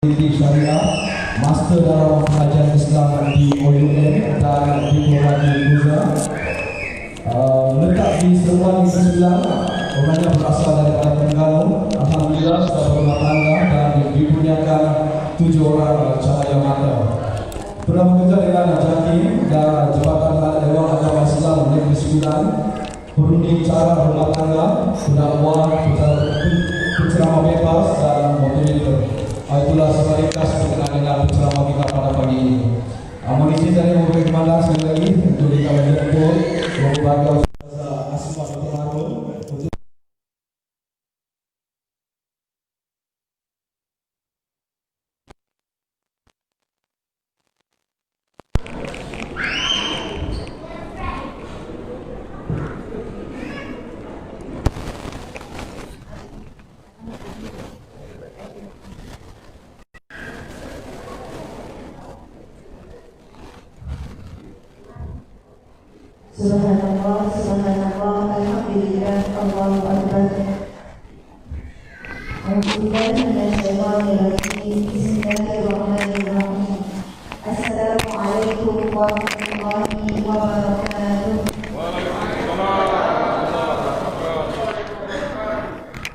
Di Syariah, Master dalam Pengajian Islam di OUM dan Diploma di Buza. Letak di Seremban ke-9, orangnya berasal daripada Terengganu. Alhamdulillah sudah berumah tangga dan dikurniakan 7 orang cahaya mata. Pernah bekerja dengan Jakim dan Jabatan Dewan Agama Islam Negeri Sembilan, berunding cara berumah tangga, berdakwah, berceramah bebas dan moderator. Itulah sebaliknya berkenaan dengan penceramah kita pada pagi ini. Mohon izin dari Mobil Komandan sekali lagi untuk dikawal jemput lembaga Ustazah Asma Dr. Harun untuk Subhanallah, subhanallah, alhamdulillah, Allahu akbar. Alhamdulillah, minasyaitonirrajim. Bismillahirrahmanirrahim. Assalamualaikum warahmatullahi wabarakatuh.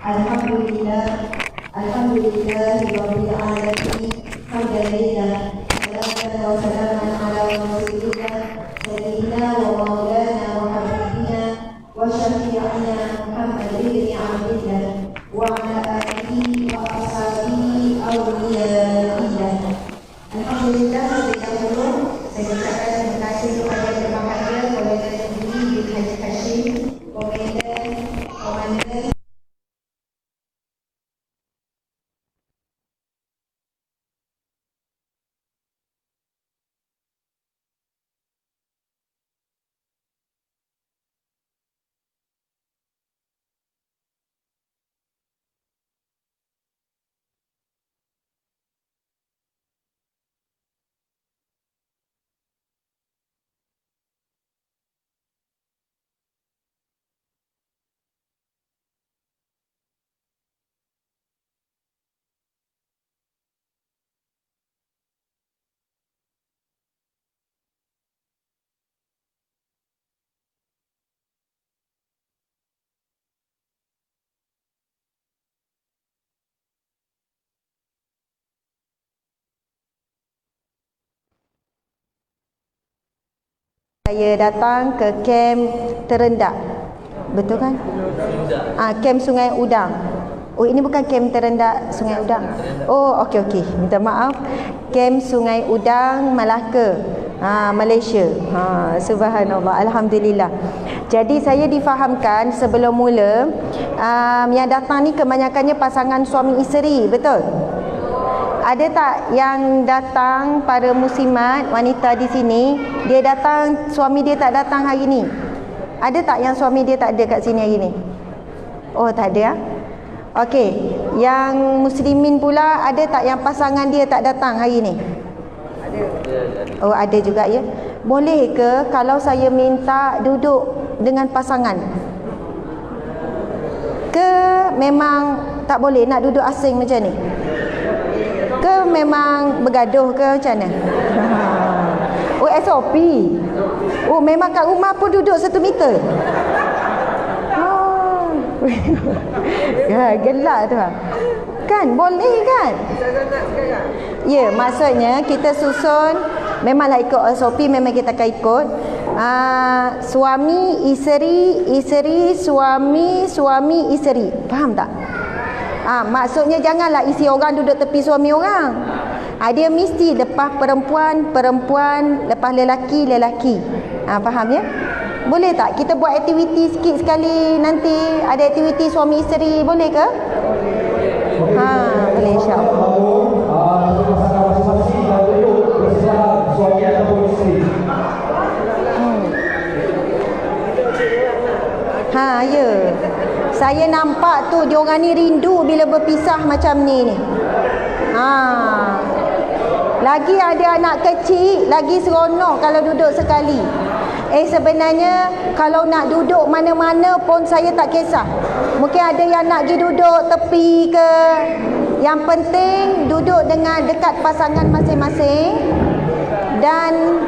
Alhamdulillah, alhamdulillahirabbil alamin. Hamdalillah, salatan wa salaman ala rasulillah. Sayyidina wa maulana wa habibina wa syafi'ina Muhammad ibn Abdillah wa ala alihi wa ashabihi awliyaillah. Alhamdulillah, lebih dahulu saya ucapkan terima kasih kepada Yang Berbahagia Komandan Negeri bin Haji Hashim, Komandan saya datang ke kem terendah. Betul kan? Kem Sungai Udang. Oh, ini bukan kem terendah Sungai Udang. Oh, okey. Minta maaf. Kem Sungai Udang, Malacca. Malaysia. Subhanallah, alhamdulillah. Jadi saya difahamkan sebelum mula yang datang ni kebanyakannya pasangan suami isteri, betul? Ada tak yang datang para muslimat wanita di sini, dia datang, suami dia tak datang hari ni? Ada tak yang suami dia tak ada kat sini hari ni? Oh, tak ada. Okey, yang muslimin pula, ada tak yang pasangan dia tak datang hari ni? Ada. Oh, ada juga ya. Boleh ke kalau saya minta duduk dengan pasangan? Ke memang tak boleh nak duduk asing macam ni? Ke memang bergaduh ke macam mana? Oh, SOP. Oh, memang kat rumah pun duduk 1 meter. Ya, gelak tu. Kan boleh kan? Ya, maksudnya kita susun memanglah ikut SOP, memang kita akan ikut. Suami, isteri, suami, isteri. Faham tak? Maksudnya janganlah isi orang duduk tepi suami orang. Dia mesti lepas perempuan, lepas lelaki. Faham ya? Boleh tak kita buat aktiviti sikit sekali nanti? Ada aktiviti suami isteri, boleh ke? Boleh, insya-Allah. Ya. Saya nampak tu diorang ni rindu bila berpisah macam ni. Lagi ada anak kecil, lagi seronok kalau duduk sekali. Sebenarnya kalau nak duduk mana-mana pun saya tak kisah. Mungkin ada yang nak pergi duduk tepi ke, Yang penting duduk dengan dekat pasangan masing-masing dan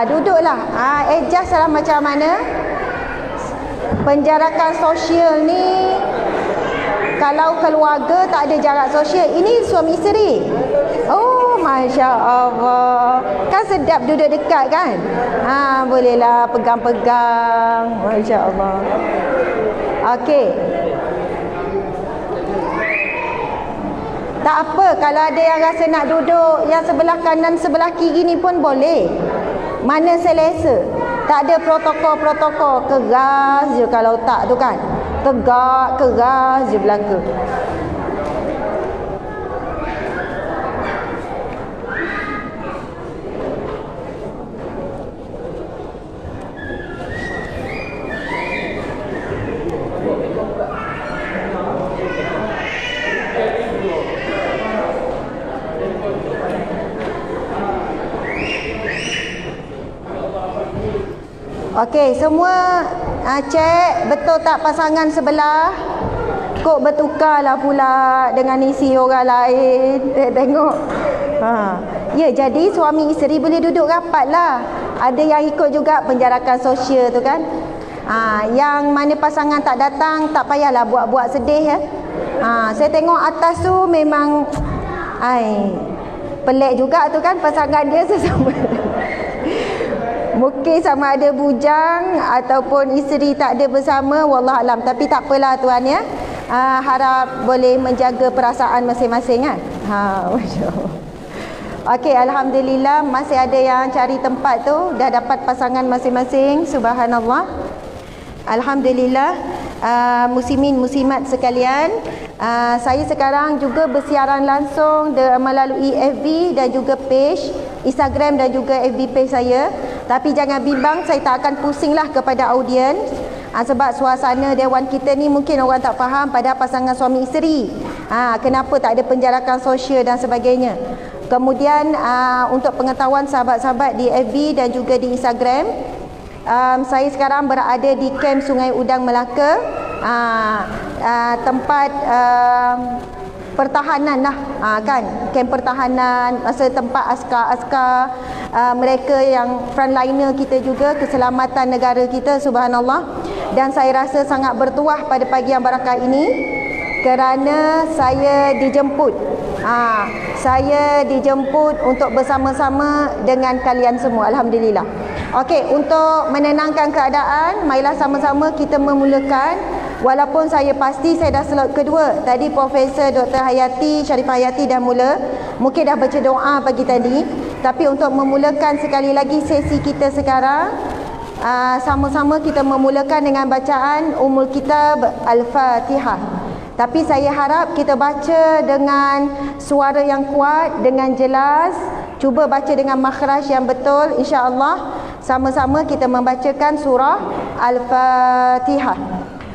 duduklah. Adjust lah macam mana. Penjarakan sosial ni, kalau keluarga tak ada jarak sosial, ini suami isteri. Oh, Masya Allah. Kan sedap duduk dekat kan? Bolehlah pegang-pegang. Masya Allah. Okey. Tak apa, kalau ada yang rasa nak duduk yang sebelah kanan, sebelah kiri ni pun boleh. Mana selesa. Tak ada protokol-protokol. Keras je kalau tak tu kan. Tegak, keras je belaka. Okey, semua cek betul tak pasangan sebelah. Kok bertukarlah pula dengan isi orang lain. Tengok. Ya, jadi suami isteri boleh duduk rapat lah. Ada yang ikut juga penjarakan sosial tu kan. Yang mana pasangan tak datang, tak payahlah buat-buat sedih ya. Saya tengok atas tu memang pelik juga tu kan, pasangan dia sesama. Mungkin sama ada bujang ataupun isteri tak ada bersama, wallahualam. Tapi tak apalah tuan ya. Harap boleh menjaga perasaan masing-masing kan. Masya-Allah. Okey, alhamdulillah masih ada yang cari tempat tu, dah dapat pasangan masing-masing. Subhanallah. Alhamdulillah. Muslimin muslimat sekalian, saya sekarang juga bersiaran langsung melalui FB dan juga page Instagram dan juga FB page saya. Tapi jangan bimbang, saya tak akan pusinglah kepada audiens. Sebab suasana dewan kita ni mungkin orang tak faham pada pasangan suami isteri. Kenapa tak ada penjarakan sosial dan sebagainya. Kemudian untuk pengetahuan sahabat-sahabat di FB dan juga di Instagram, saya sekarang berada di Kem Sungai Udang Melaka, tempat pertahanan lah, kan, kem pertahanan, masa tempat askar-askar, mereka yang frontliner kita juga, keselamatan negara kita, subhanallah. Dan saya rasa sangat bertuah pada pagi yang barakah ini kerana saya dijemput. Saya dijemput untuk bersama-sama dengan kalian semua, alhamdulillah. Okey, untuk menenangkan keadaan, marilah sama-sama kita memulakan. Walaupun saya pasti saya dah slot kedua. Tadi Profesor Dr. Hayati, Sharifah Hayati dah mula. Mungkin dah baca doa pagi tadi. Tapi untuk memulakan sekali lagi sesi kita sekarang, sama-sama kita memulakan dengan bacaan Ummul Kitab Al-Fatihah. Tapi saya harap kita baca dengan suara yang kuat, dengan jelas. Cuba baca dengan makhraj yang betul, insya-Allah. Sama-sama kita membacakan surah Al-Fatihah.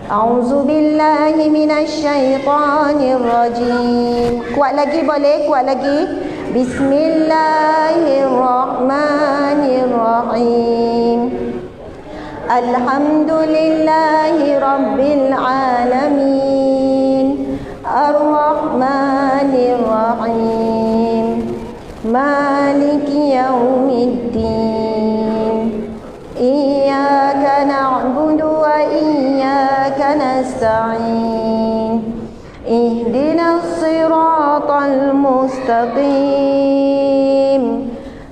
A'udzu billahi minasyaitonir rajim. Kuat lagi boleh? Kuat lagi. Bismillahirrahmanirrahim. Alhamdulillahi rabbil alamin. Ar-Rahmanir Rahim. Maliki yaumiddin. Iyyaka na'budu wa iyyaka nasta'in. Ihdinas siratal mustaqim.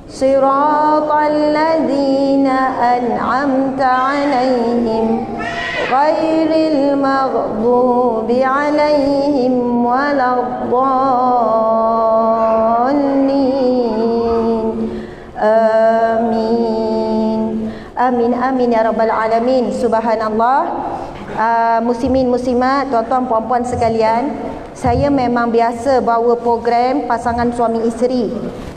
Siratal ladzina an'amta 'alaihim ghairil maghdubi 'alaihim waladdallin. Amin. Amin amin ya rabbal alamin. Subhanallah. Muslimin muslimat, tuan-tuan puan-puan sekalian, saya memang biasa bawa program pasangan suami isteri.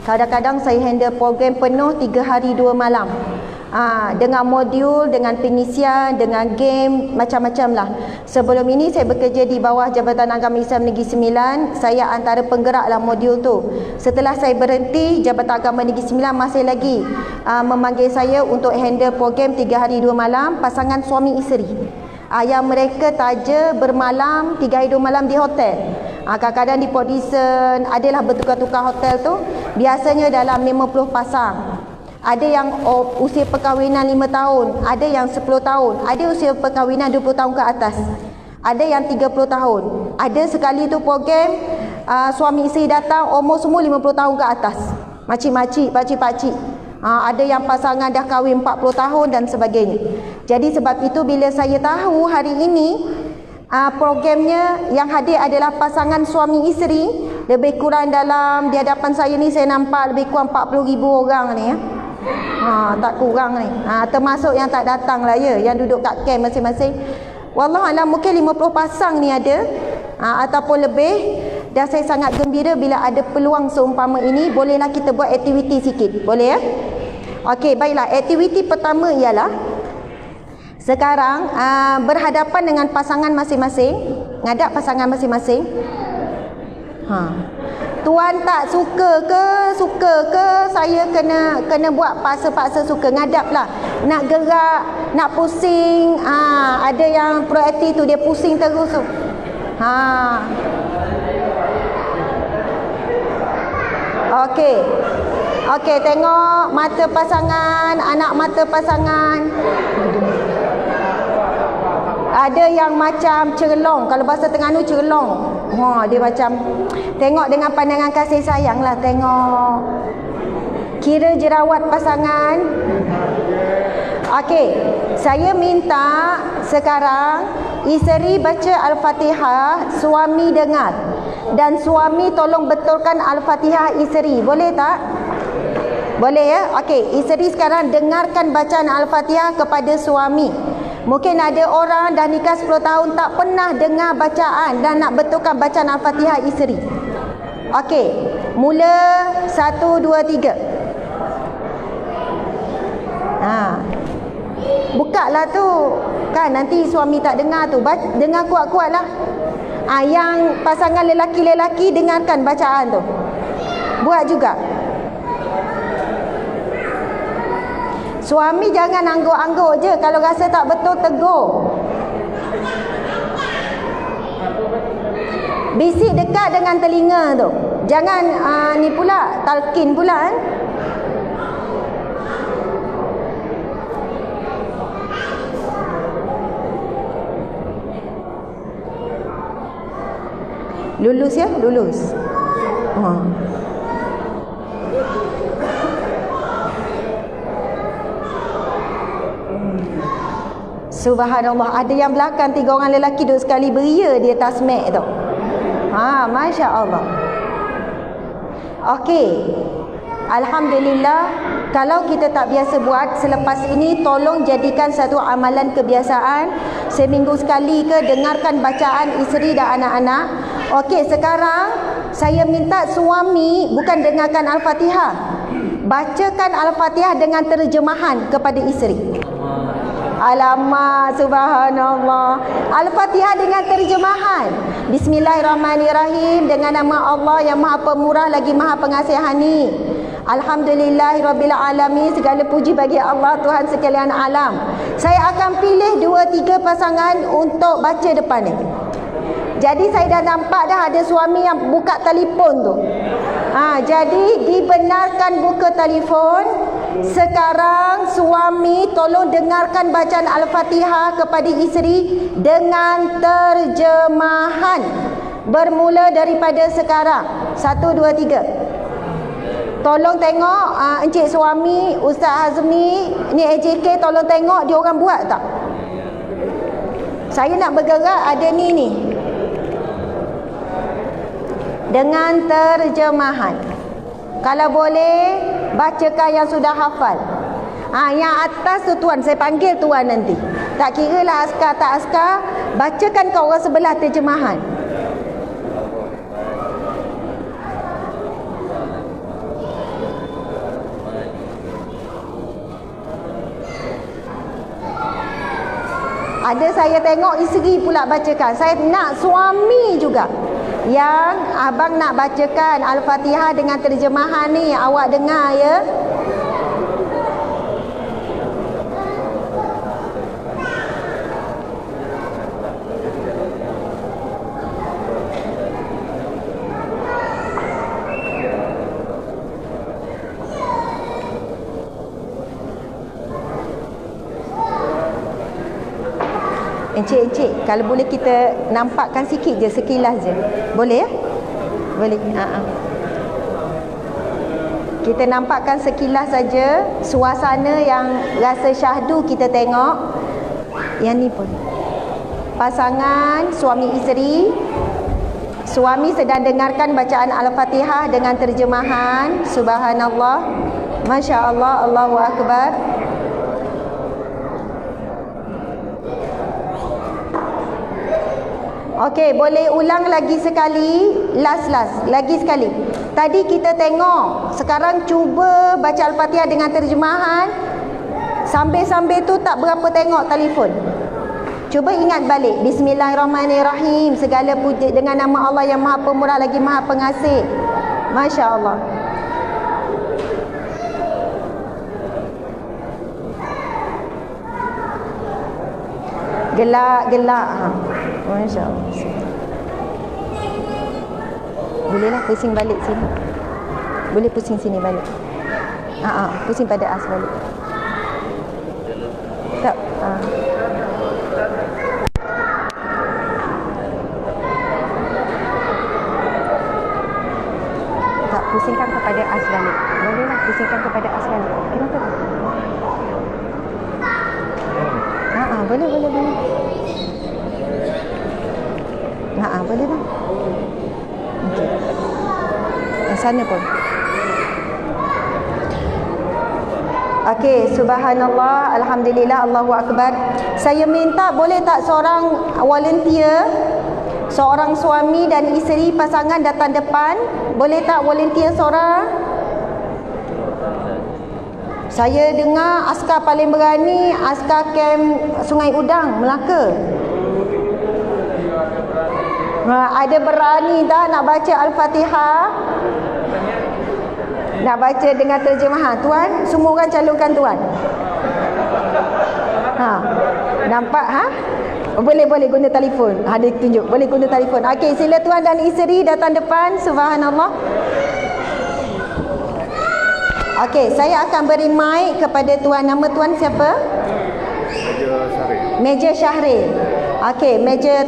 Kadang-kadang saya handle program penuh 3 hari 2 malam. Dengan modul, dengan pengisian, dengan game, macam-macam lah. Sebelum ini saya bekerja di bawah Jabatan Agama Islam Negeri Sembilan. Saya antara penggerak lah modul tu. Setelah saya berhenti, Jabatan Agama Negeri Sembilan masih lagi memanggil saya untuk handle program 3 hari 2 malam pasangan suami isteri. yang mereka taja bermalam 3 hari 2 malam di hotel. Kadang-kadang di Port Dickson adalah bertukar-tukar hotel tu. Biasanya dalam 50 pasang. Ada yang usia perkahwinan 5 tahun, ada yang 10 tahun, ada usia perkahwinan 20 tahun ke atas, ada yang 30 tahun. Ada sekali tu program suami isteri datang umur semua 50 tahun ke atas. Makcik-makcik, pakcik-pakcik. Ada yang pasangan dah kahwin 40 tahun dan sebagainya. Jadi sebab itu bila saya tahu hari ini programnya yang hadir adalah pasangan suami isteri, lebih kurang dalam di hadapan saya ni saya nampak lebih kurang 40,000 orang ni ya. Tak kurang ni. Termasuk yang tak datang lah ya, yang duduk kat camp masing-masing. Wallahualam mungkin 50 pasang ni ada ataupun lebih. Dan saya sangat gembira bila ada peluang seumpama ini. Bolehlah kita buat aktiviti sikit. Boleh ya? Okey, baiklah. Aktiviti pertama ialah sekarang berhadapan dengan pasangan masing-masing. Ngadap pasangan masing-masing. Tuan tak suka ke saya kena buat paksa-paksa suka. Ngadaplah. Nak gerak, nak pusing. Ada yang proaktif tu dia pusing terus tu. Okey, tengok mata pasangan, anak mata pasangan. Ada yang macam cerelong. Kalau bahasa Terengganu cerelong. Dia macam tengok dengan pandangan kasih sayang lah. Tengok. Kira jerawat pasangan. Okey, saya minta sekarang isteri baca Al-Fatihah, suami dengar. Dan suami tolong betulkan Al-Fatihah isteri. Boleh tak? Boleh ya? Okey, isteri sekarang dengarkan bacaan Al-Fatihah kepada suami. Mungkin ada orang dah nikah 10 tahun tak pernah dengar bacaan dan nak betulkan bacaan Al-Fatihah isteri. Okey, mula 1, 2, 3. Bukalah tu. Kan nanti suami tak dengar tu. Dengar kuat-kuat lah. Yang pasangan lelaki-lelaki dengarkan bacaan tu. Buat juga. Suami jangan angguk-angguk je. Kalau rasa tak betul, tegur. Bisik dekat dengan telinga tu. Jangan ni pula, talqin pula kan. Lulus ya, lulus. Subhanallah, ada yang belakang 3 orang lelaki duduk sekali beria di atas mat tu. Masya Allah. Okey, alhamdulillah. Kalau kita tak biasa buat, selepas ini tolong jadikan satu amalan kebiasaan. Seminggu sekali ke dengarkan bacaan isteri dan anak-anak. Okey, sekarang saya minta suami bukan dengarkan Al-Fatihah, bacakan Al-Fatihah dengan terjemahan kepada isteri. Alamak, subhanallah. Al-Fatihah dengan terjemahan. Bismillahirrahmanirrahim. Dengan nama Allah yang Maha Pemurah lagi Maha Pengasihani. Alhamdulillahirrabbilalamin. Segala puji bagi Allah, Tuhan sekalian alam. Saya akan pilih 2-3 pasangan untuk baca depan ni. Jadi saya dah nampak dah ada suami yang buka telefon tu. Jadi dibenarkan buka telefon. Sekarang suami tolong dengarkan bacaan Al-Fatihah kepada isteri dengan terjemahan. Bermula daripada sekarang. 1, 2, 3. Tolong tengok Encik suami, Ustaz Hazmi, ni AJK, tolong tengok dia orang buat tak? Saya nak bergerak ada ni. Dengan terjemahan. Kalau boleh, bacakan yang sudah hafal. Yang atas tu tuan, saya panggil tuan nanti. Tak kira lah askar tak askar, bacakan ke orang sebelah terjemahan. Ada saya tengok isteri pula bacakan. Saya nak suami juga. Yang abang nak bacakan Al-Fatihah dengan terjemahan ni, awak dengar ya. Encik, kalau boleh kita nampakkan sikit je, sekilas je. Boleh ya? Boleh. Kita nampakkan sekilas saja suasana yang rasa syahdu kita tengok. Yang ni pun. Pasangan suami isteri. Suami sedang dengarkan bacaan Al-Fatihah dengan terjemahan. Subhanallah. Masya Allah, Allahu Akbar. Okey, boleh ulang lagi sekali. Last. Lagi sekali. Tadi kita tengok. Sekarang cuba baca Al-Fatihah dengan terjemahan. Sambil-sambil tu tak berapa tengok telefon. Cuba ingat balik. Bismillahirrahmanirrahim. Segala puji dengan nama Allah yang Maha Pemurah lagi Maha Pengasih. Masya Allah. Gelak. Masya Allah. Bolehlah pusing balik sini. Boleh pusing sini balik. Pusing pada as balik. Tak. Tak, pusingkan kepada as balik. Bolehlah pusingkan kepada as balik. Kenapa? Boleh. Boleh bang. Okey. Yang sana pun. Okey, subhanallah, alhamdulillah, Allahu Akbar. Saya minta boleh tak seorang volunteer, seorang suami dan isteri pasangan datang depan? Boleh tak volunteer seorang? Saya dengar askar paling berani askar kem Sungai Udang, Melaka. Ada berani tak nak baca Al-Fatihah? Nak baca dengan terjemahan. Tuan, semua orang calonkan tuan. Nampak Boleh guna telefon. Ada tunjuk. Boleh guna telefon. Okey, sila tuan dan isteri datang depan. Subhanallah. Okey, saya akan beri mic kepada tuan. Nama tuan siapa? Meja Syahril. Okey,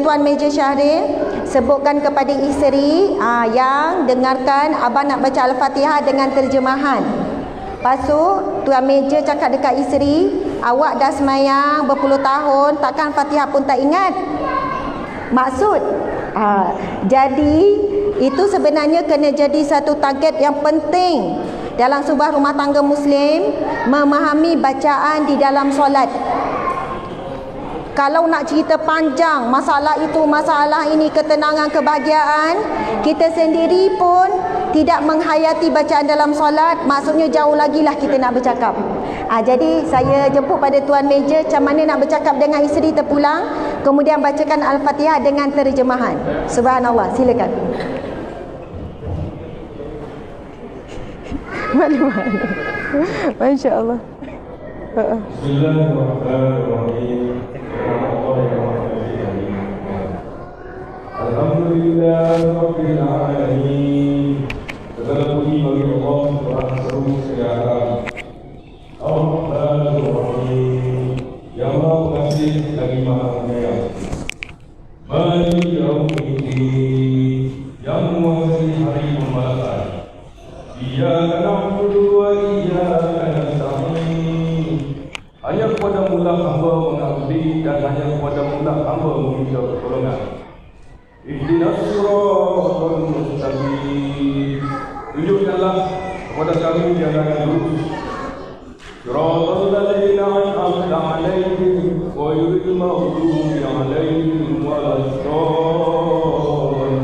Tuan Meja Syahril, sebutkan kepada isteri yang dengarkan abang nak baca Al-Fatihah dengan terjemahan. Lepas tu Tuan Meja cakap dekat isteri, awak dah semayang berpuluh tahun, takkan Fatihah pun tak ingat? Maksud jadi itu sebenarnya kena jadi satu target yang penting dalam sebuah rumah tangga Muslim, memahami bacaan di dalam solat. Kalau nak cerita panjang, masalah itu, masalah ini, ketenangan, kebahagiaan, kita sendiri pun tidak menghayati bacaan dalam solat, maksudnya jauh lagi lah kita nak bercakap. Jadi saya jemput pada Tuan Meja, macam mana nak bercakap dengan isteri terpulang, kemudian bacakan Al-Fatihah dengan terjemahan. Subhanallah, silakan. Malu-malu. Masya Allah. Bismillahirrahmanirrahim. Alhamdulillah Rabbil Alamin. Segala puji bagi Allah Tuhan seluruh segala. Ar-Rahmanir-Rahim, yang Maha Pengasih lagi Maha Penyayang. Maliki Yaumiddin, yang menguasai hari pembalasan. Iyyaka na'budu wa iyyaka nasta'in. Hanya kepada-Mu lah hamba mengabdi dan hanya kepada-Mu lah hamba meminta pertolongan. Ihdinas siratal mustaqim. Tunjukkanlah kepada kami jalan yang lurus. Siratal ladzina an'amta 'alaihim ghairil maghdubi 'alaihim waladdallin.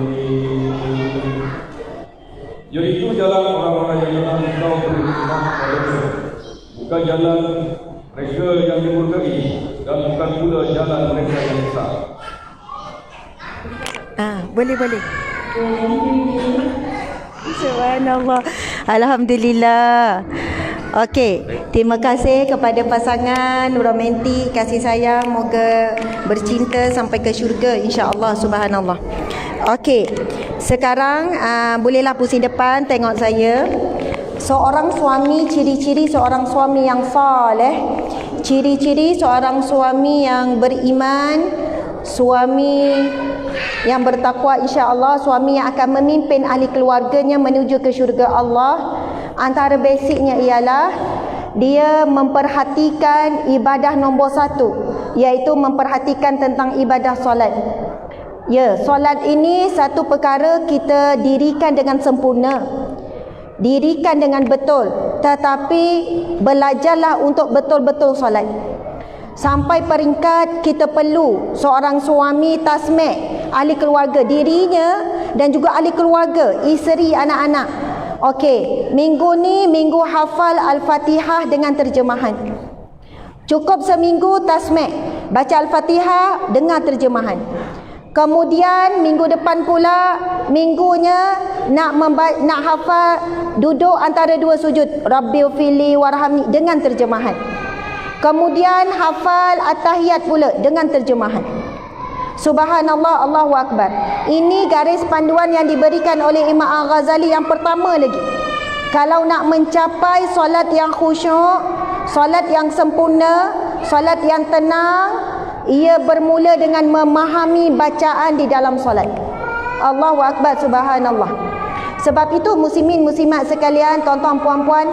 Yaitu jalan orang-orang yang telah Engkau beri nikmat kepada-Nya, bukan jalan mereka yang dimurkai dan bukan pula jalan mereka yang sesat. Boleh. Subhanallah. Alhamdulillah. Okey, terima kasih kepada pasangan romantik, kasih sayang, moga bercinta sampai ke syurga insya-Allah. Subhanallah. Okey, sekarang bolehlah pusing depan tengok saya. Seorang suami, ciri-ciri seorang suami yang saleh, ciri-ciri seorang suami yang beriman, suami yang bertakwa, insya-Allah suami yang akan memimpin ahli keluarganya menuju ke syurga Allah. Antara basicnya ialah dia memperhatikan ibadah nombor 1, iaitu memperhatikan tentang ibadah solat. Ya, solat ini satu perkara kita dirikan dengan sempurna, dirikan dengan betul, tetapi belajarlah untuk betul-betul solat. Sampai peringkat kita perlu seorang suami tasmik ahli keluarga dirinya dan juga ahli keluarga, isteri, anak-anak. Okey, minggu ni minggu hafal Al-Fatihah dengan terjemahan. Cukup seminggu tasmik, baca Al-Fatihah dengar terjemahan. Kemudian minggu depan pula, minggunya nak hafal, duduk antara dua sujud, Rabbighfirli warhamni dengan terjemahan. Kemudian hafal At-Tahiyat pula dengan terjemahan. Subhanallah, Allahu Akbar. Ini garis panduan yang diberikan oleh Imam Al-Ghazali yang pertama lagi. Kalau nak mencapai solat yang khusyuk, solat yang sempurna, solat yang tenang, ia bermula dengan memahami bacaan di dalam solat. Allahu Akbar, subhanallah. Sebab itu muslimin muslimat sekalian, tuan-tuan puan-puan,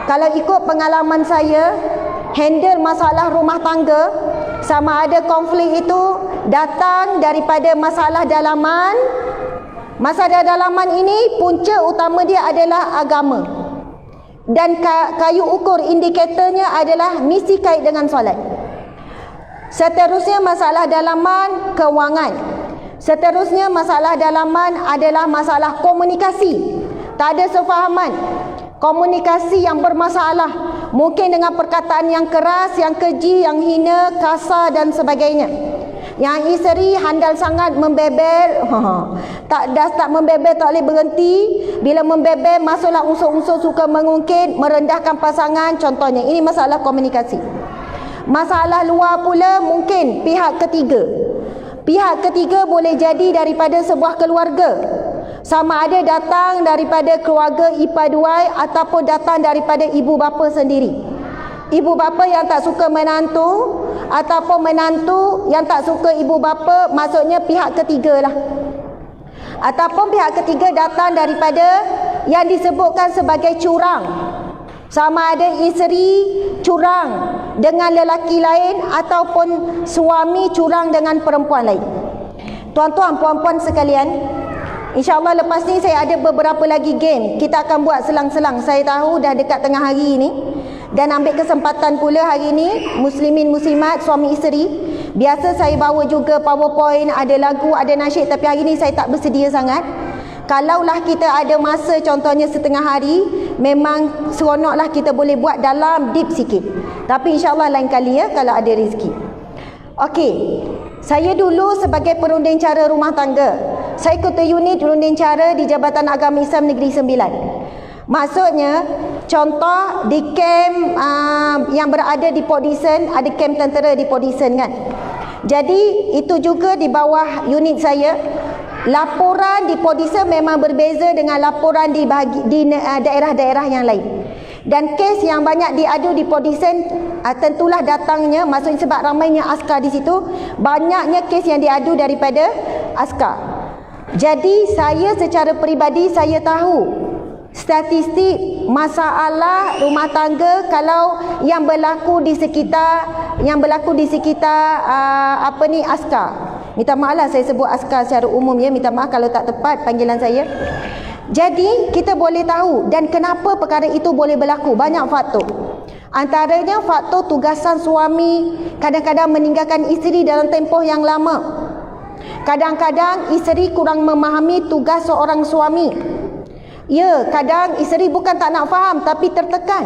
kalau ikut pengalaman saya, handle masalah rumah tangga, sama ada konflik itu datang daripada masalah dalaman. Masalah dalaman ini punca utama dia adalah agama. Dan kayu ukur indikatornya adalah mesti kait dengan solat. Seterusnya masalah dalaman kewangan. Seterusnya masalah dalaman adalah masalah komunikasi. Tak ada sefahaman. Komunikasi yang bermasalah. Mungkin dengan perkataan yang keras, yang keji, yang hina, kasar dan sebagainya. Yang isteri handal sangat membebel. Tak membebel tak boleh berhenti. Bila membebel masuklah unsur-unsur suka mengungkit, merendahkan pasangan contohnya. Ini masalah komunikasi. Masalah luar pula mungkin pihak ketiga. Pihak ketiga boleh jadi daripada sebuah keluarga. Sama ada datang daripada keluarga ipaduai ataupun datang daripada ibu bapa sendiri. Ibu bapa yang tak suka menantu ataupun menantu yang tak suka ibu bapa, maksudnya pihak ketiga lah. Ataupun pihak ketiga datang daripada yang disebutkan sebagai curang. Sama ada isteri curang dengan lelaki lain ataupun suami curang dengan perempuan lain. Tuan-tuan, puan-puan sekalian, InsyaAllah lepas ni saya ada beberapa lagi game. Kita akan buat selang-selang. Saya tahu dah dekat tengah hari ni. Dan ambil kesempatan pula hari ni, muslimin muslimat, suami isteri. Biasa saya bawa juga PowerPoint, ada lagu, ada nasyid. Tapi hari ni saya tak bersedia sangat. Kalaulah kita ada masa contohnya setengah hari, memang seronoklah kita boleh buat dalam deep sikit. Tapi insyaAllah lain kali ya, kalau ada rezeki. Okey, saya dulu sebagai perunding cara rumah tangga, saya ketua unit runding cara di Jabatan Agama Islam Negeri Sembilan. Maksudnya, contoh di kem yang berada di Port Dickson, ada kem tentera di Port Dickson kan. Jadi, itu juga di bawah unit saya. Laporan di Port Dickson memang berbeza dengan laporan di daerah-daerah yang lain. Dan kes yang banyak diadu di Port Dickson, tentulah datangnya, maksudnya sebab ramainya askar di situ, banyaknya kes yang diadu daripada askar. Jadi saya secara peribadi saya tahu statistik masalah rumah tangga kalau yang berlaku di sekitar askar. Minta maaf lah saya sebut askar secara umum ya, minta maaf kalau tak tepat panggilan saya. Jadi kita boleh tahu, dan kenapa perkara itu boleh berlaku, banyak faktor. Antaranya faktor tugasan suami, kadang-kadang meninggalkan isteri dalam tempoh yang lama. Kadang-kadang isteri kurang memahami tugas seorang suami. Ya, kadang isteri bukan tak nak faham tapi tertekan.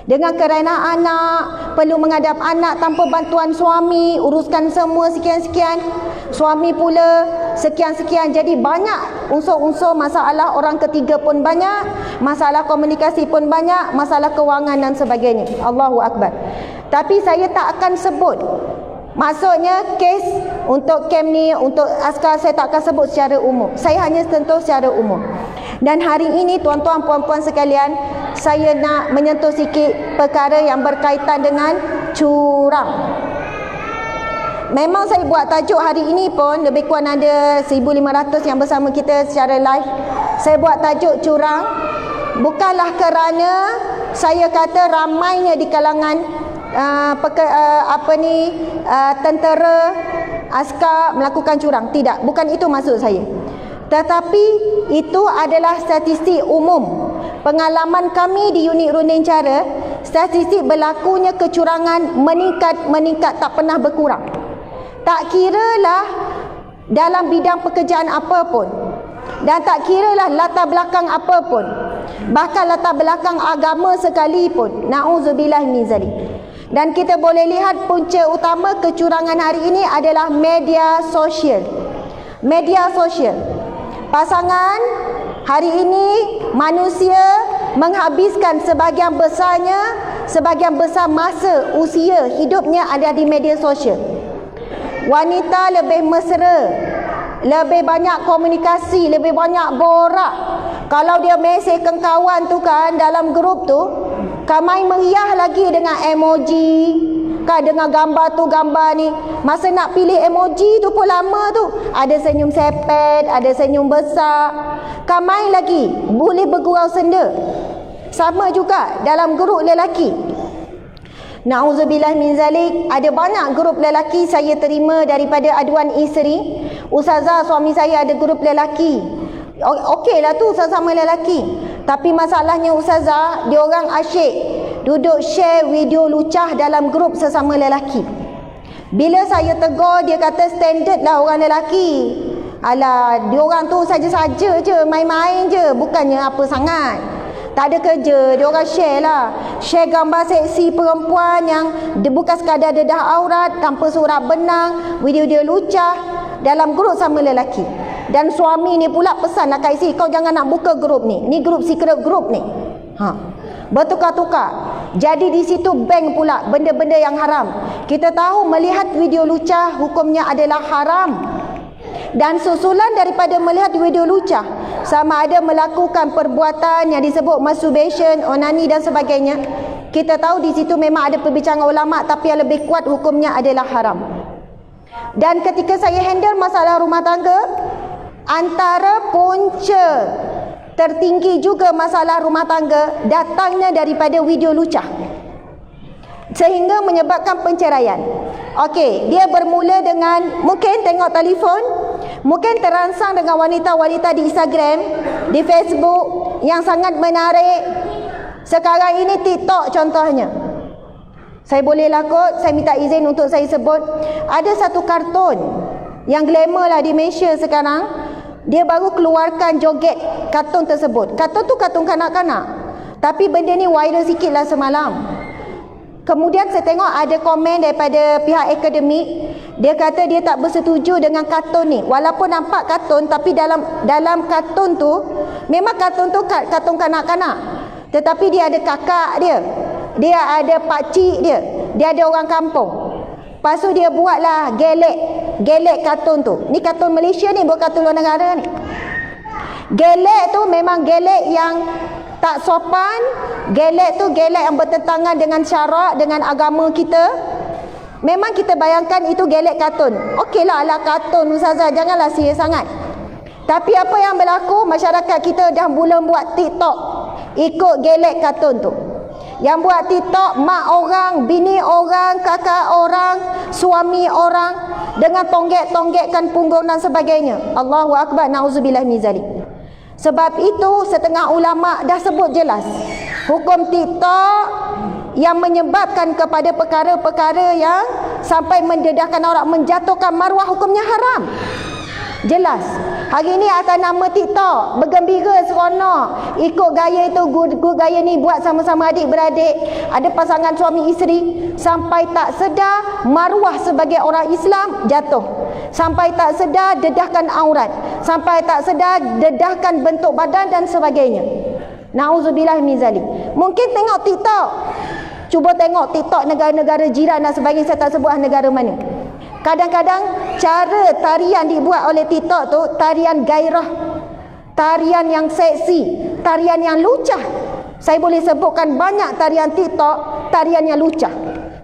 Dengan kerana anak, perlu menghadap anak tanpa bantuan suami, uruskan semua sekian-sekian. Suami pula sekian-sekian. Jadi banyak unsur-unsur masalah orang ketiga pun banyak, masalah komunikasi pun banyak, masalah kewangan dan sebagainya. Allahu Akbar. Tapi saya tak akan sebut. Maksudnya kes untuk kem ni, untuk askar, saya tak akan sebut secara umum. Saya hanya sentuh secara umum. Dan hari ini tuan-tuan puan-puan sekalian, saya nak menyentuh sikit perkara yang berkaitan dengan curang. memang saya buat tajuk hari ini pun lebih kurang ada 1,500 yang bersama kita secara live. Saya buat tajuk curang bukanlah kerana saya kata ramainya di kalangan tentera, askar melakukan curang. Tidak, bukan itu maksud saya. Tetapi itu adalah statistik umum. Pengalaman kami di unit runding cara, statistik berlakunya kecurangan meningkat tak pernah berkurang. Tak kiralah dalam bidang pekerjaan apa pun, dan tak kiralah latar belakang apa pun, bahkan latar belakang agama sekalipun. Na'udzubillah min zalik. Dan kita boleh lihat punca utama kecurangan hari ini adalah media sosial. Media sosial. Pasangan hari ini manusia menghabiskan sebahagian besar masa usia hidupnya ada di media sosial. Wanita lebih mesra, lebih banyak komunikasi, lebih banyak borak. Kalau dia mesejkan kawan tu kan dalam grup tu, kan main meriah lagi dengan emoji, kan dengan gambar tu gambar ni. Masa nak pilih emoji tu pun lama tu. Ada senyum sepet, ada senyum besar. Kan main lagi, boleh bergurau senda. Sama juga dalam grup lelaki. Na'udzubillah min zalik. Ada banyak grup lelaki saya terima daripada aduan isteri. Ustazah, suami saya ada grup lelaki. Okeylah tu sama lelaki. Tapi masalahnya ustazah, dia orang asyik duduk share video lucah dalam grup sesama lelaki. Bila saya tegur, dia kata standard lah orang lelaki. Alah, dia orang tu saja-saja je, main-main je, bukannya apa sangat. Tak ada kerja, dia orang share lah. Share gambar seksi perempuan yang bukan sekadar dedah aurat, tanpa surat benang, video dia lucah dalam grup sama lelaki. Dan suami ni pula pesan lah kat isteri, kau jangan nak buka grup ni. Ni grup secret grup ni. Bertukar-tukar. Jadi di situ bank pula benda-benda yang haram. Kita tahu melihat video lucah hukumnya adalah haram. Dan susulan daripada melihat video lucah, sama ada melakukan perbuatan yang disebut masturbation, onani dan sebagainya, kita tahu di situ memang ada perbincangan ulama, tapi yang lebih kuat hukumnya adalah haram. Dan ketika saya handle masalah rumah tangga, antara punca tertinggi juga masalah rumah tangga datangnya daripada video lucah, sehingga menyebabkan perceraian. Okey, dia bermula dengan mungkin tengok telefon, mungkin terangsang dengan wanita-wanita di Instagram, di Facebook yang sangat menarik. Sekarang ini TikTok contohnya. Saya bolehlah kot, saya minta izin untuk saya sebut. Ada satu kartun yang glamour lah di Malaysia sekarang. Dia baru keluarkan joget kartun tersebut. Kartun tu kartun kanak-kanak, tapi benda ni viral sikit lah semalam. Kemudian saya tengok ada komen daripada pihak akademik. Dia kata dia tak bersetuju dengan kartun ni. Walaupun nampak kartun, tapi dalam kartun tu, memang kartun tu kartun kanak-kanak, tetapi dia ada kakak dia, dia ada pakcik dia, dia ada orang kampung. Lepas tu dia buatlah gelek kartun tu. Ni kartun Malaysia ni, bukan kartun luar negara ni. Gelek tu memang gelek yang tak sopan. Gelek tu gelek yang bertentangan dengan syarak, dengan agama kita. Memang kita bayangkan itu gelek kartun. Okeylah ala kartun ustazah, janganlah sia sangat. Tapi apa yang berlaku, masyarakat kita dah mula buat TikTok ikut gelek kartun tu. Yang buat TikTok mak orang, bini orang, kakak orang, suami orang, dengan tonggek-tonggekkan punggung dan sebagainya. Allahu akbar, na'udzubillah min zalik. Sebab itu setengah ulama dah sebut jelas, hukum TikTok yang menyebabkan kepada perkara-perkara yang sampai mendedahkan orang, menjatuhkan maruah, hukumnya haram. Jelas. Hari ini atas nama TikTok bergembira seronok, ikut gaya itu, gaya ni, buat sama-sama adik-beradik, ada pasangan suami isteri, sampai tak sedar maruah sebagai orang Islam jatuh, sampai tak sedar dedahkan aurat, sampai tak sedar dedahkan bentuk badan dan sebagainya. Na'udzubillah min zalik. Mungkin tengok TikTok, cuba tengok TikTok negara-negara jiran dan sebagainya, saya tak sebut negara mana. Kadang-kadang cara tarian dibuat oleh TikTok tu tarian gairah, tarian yang seksi, tarian yang lucah. Saya boleh sebutkan banyak tarian TikTok, tarian yang lucah,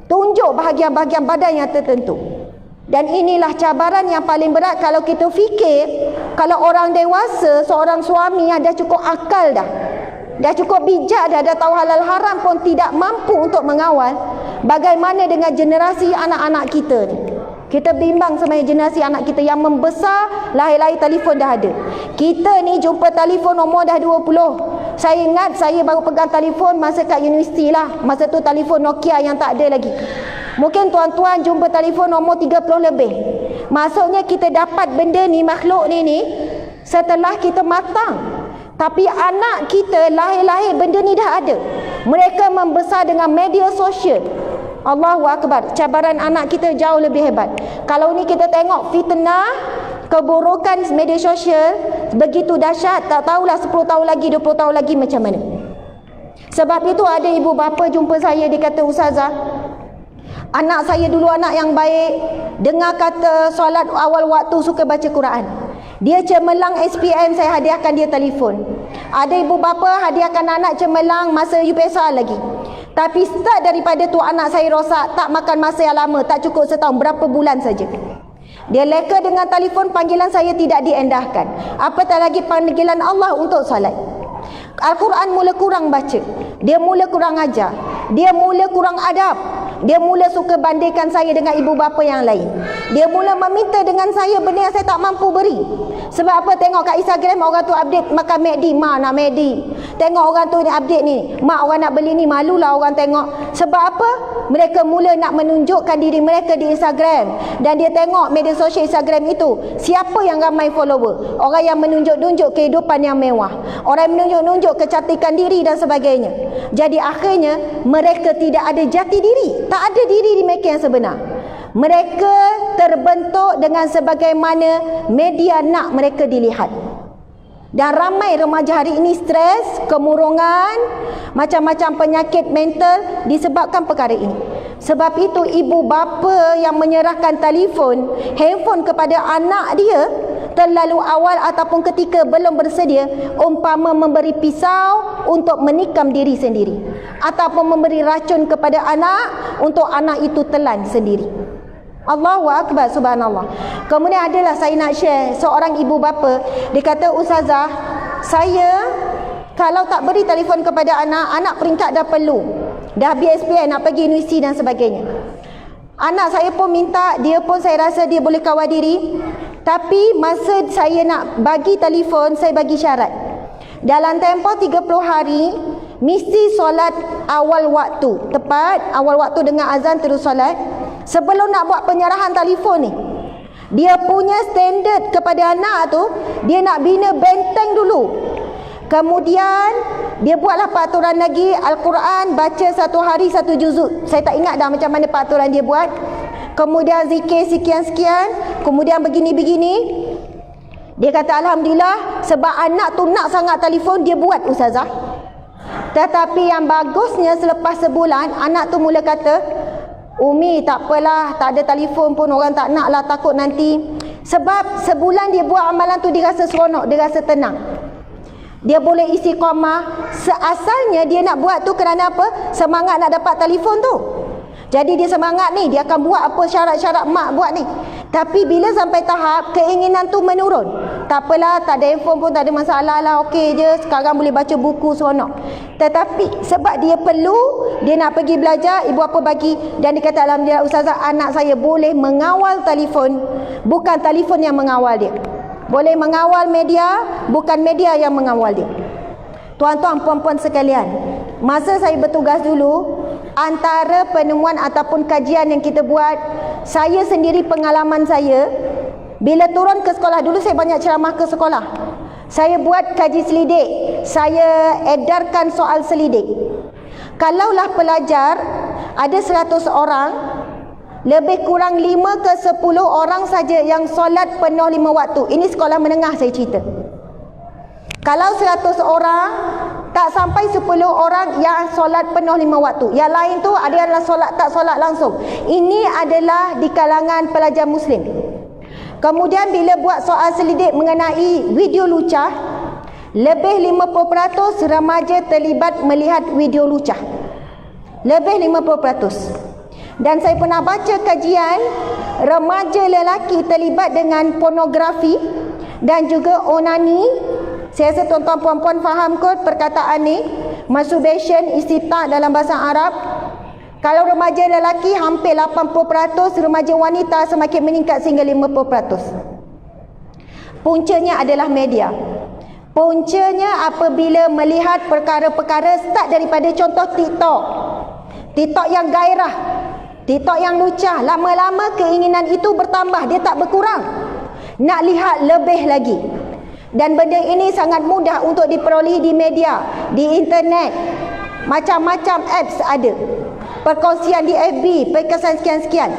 tunjuk bahagian-bahagian badan yang tertentu. Dan inilah cabaran yang paling berat kalau kita fikir, kalau orang dewasa, seorang suami yang dah cukup akal dah cukup bijak dah tahu halal haram pun tidak mampu untuk mengawal, bagaimana dengan generasi anak-anak kita ni? Kita bimbang sebenarnya generasi anak kita yang membesar, lahir-lahir telefon dah ada. Kita ni jumpa telefon umur dah 20. Saya ingat saya baru pegang telefon masa kat universiti lah. Masa tu telefon Nokia yang tak ada lagi. Mungkin tuan-tuan jumpa telefon umur 30 lebih. Maksudnya kita dapat benda ni, makhluk ni setelah kita matang. Tapi anak kita lahir-lahir benda ni dah ada. Mereka membesar dengan media sosial. Allahu Akbar. Cabaran anak kita jauh lebih hebat. Kalau ni kita tengok fitnah, keburukan media sosial begitu dahsyat, tak tahulah 10 tahun lagi, 20 tahun lagi macam mana. Sebab itu ada ibu bapa jumpa saya, dia kata, "Ustazah, anak saya dulu anak yang baik, dengar kata solat awal waktu, suka baca Quran. Dia cemerlang SPM, saya hadiahkan dia telefon. Ada ibu bapa hadiahkan anak cemerlang masa UPSR lagi. Tapi start daripada tu anak saya rosak, tak makan masa yang lama, tak cukup setahun, berapa bulan saja. Dia leka dengan telefon, panggilan saya tidak diendahkan. Apatah lagi panggilan Allah untuk solat. Al-Quran mula kurang baca, dia mula kurang ajar, dia mula kurang adab. Dia mula suka bandingkan saya dengan ibu bapa yang lain. Dia mula meminta dengan saya benda yang saya tak mampu beri. Sebab apa? Tengok kat Instagram orang tu update makan McD, mak nak McD. Tengok orang tu ni update ni, mak orang nak beli ni, malulah orang tengok. Sebab apa? Mereka mula nak menunjukkan diri mereka di Instagram. Dan dia tengok media sosial Instagram itu, siapa yang ramai follower? Orang yang menunjuk-nunjuk kehidupan yang mewah, orang yang menunjuk-nunjuk kecantikan diri dan sebagainya. Jadi akhirnya mereka tidak ada jati diri, tak ada diri di mereka yang sebenar. Mereka terbentuk dengan sebagaimana media nak mereka dilihat. Dan ramai remaja hari ini stres, kemurungan, macam-macam penyakit mental disebabkan perkara ini. Sebab itu ibu bapa yang menyerahkan telefon, handphone kepada anak dia terlalu awal ataupun ketika belum bersedia, umpama memberi pisau untuk menikam diri sendiri, ataupun memberi racun kepada anak untuk anak itu telan sendiri. Allahu Akbar, subhanallah. Kemudian adalah saya nak share seorang ibu bapa, dia kata, "Ustazah, saya kalau tak beri telefon kepada anak, anak peringkat dah perlu, dah BSPN, nak pergi universiti dan sebagainya. Anak saya pun minta, dia pun saya rasa dia boleh kawal diri. Tapi masa saya nak bagi telefon, saya bagi syarat. Dalam tempoh 30 hari, mesti solat awal waktu. Tepat, awal waktu dengan azan terus solat. Sebelum nak buat penyerahan telefon ni, dia punya standard kepada anak tu, dia nak bina benteng dulu. Kemudian dia buatlah peraturan lagi, Al-Quran baca satu hari satu juzuk. Saya tak ingat dah macam mana peraturan dia buat. Kemudian zikir sekian-sekian, kemudian begini-begini. Dia kata alhamdulillah, sebab anak tu nak sangat telefon, dia buat, Ustazah. Tetapi yang bagusnya selepas sebulan, anak tu mula kata, "Umi, tak apalah, tak ada telefon pun orang tak nak lah, takut nanti." Sebab sebulan dia buat amalan tu, dia rasa seronok, dia rasa tenang, dia boleh istiqamah. Seasalnya dia nak buat tu kerana apa? Semangat nak dapat telefon tu. Jadi dia semangat ni, dia akan buat apa syarat-syarat mak buat ni. Tapi bila sampai tahap keinginan tu menurun, tak apalah, tak ada handphone pun tak ada masalah lah, okey je, sekarang boleh baca buku, seronok. Tetapi sebab dia perlu, dia nak pergi belajar, ibu apa bagi. Dan dia kata alhamdulillah Ustazah, anak saya boleh mengawal telefon, bukan telefon yang mengawal dia. Boleh mengawal media, bukan media yang mengawal dia. Tuan-tuan, puan-puan sekalian, masa saya bertugas dulu, antara penemuan ataupun kajian yang kita buat, saya sendiri pengalaman saya, bila turun ke sekolah, dulu saya banyak ceramah ke sekolah. Saya buat kaji selidik, saya edarkan soal selidik. Kalaulah pelajar ada 100 orang, lebih kurang 5 ke 10 orang saja yang solat penuh 5 waktu. Ini sekolah menengah saya cerita. Kalau 100 orang, tak sampai 10 orang yang solat penuh 5 waktu. Yang lain tu ada yang solat tak solat langsung. Ini adalah di kalangan pelajar Muslim. Kemudian bila buat soal selidik mengenai video lucah, lebih 50% remaja terlibat melihat video lucah. Lebih 50%. Dan saya pernah baca kajian, remaja lelaki terlibat dengan pornografi dan juga onani. Saya rasa tuan-tuan puan-puan faham kot perkataan ni. Masturbation, istifta dalam bahasa Arab. Kalau remaja lelaki hampir 80%, remaja wanita semakin meningkat sehingga 50%. Puncanya adalah media. Puncanya apabila melihat perkara-perkara, start daripada contoh TikTok. TikTok yang gairah, TikTok yang lucah. Lama-lama keinginan itu bertambah, dia tak berkurang. Nak lihat lebih lagi. Dan benda ini sangat mudah untuk diperolehi di media, di internet. Macam-macam apps ada. Perkongsian di FB, perkongsian sekian-sekian.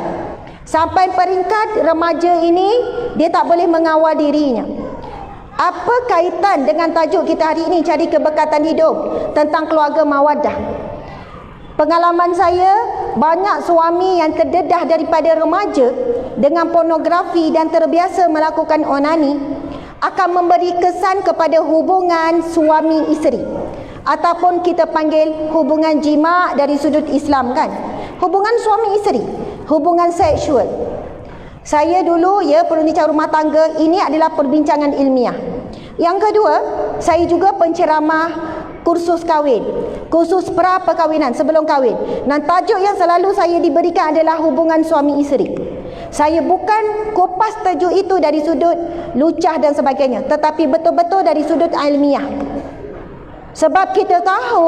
Sampai peringkat remaja ini, dia tak boleh mengawal dirinya. Apa kaitan dengan tajuk kita hari ini, cari keberkatan hidup, tentang keluarga mawaddah? Pengalaman saya, banyak suami yang terdedah daripada remaja dengan pornografi dan terbiasa melakukan onani akan memberi kesan kepada hubungan suami isteri, ataupun kita panggil hubungan jima' dari sudut Islam kan. Hubungan suami isteri, hubungan seksual. Saya dulu peruncing rumah tangga, ini adalah perbincangan ilmiah. Yang kedua, saya juga penceramah kursus kahwin, kursus pra perkahwinan sebelum kahwin. Dan tajuk yang selalu saya diberikan adalah hubungan suami isteri. Saya bukan kupas tajuk itu dari sudut lucah dan sebagainya, tetapi betul-betul dari sudut ilmiah. Sebab kita tahu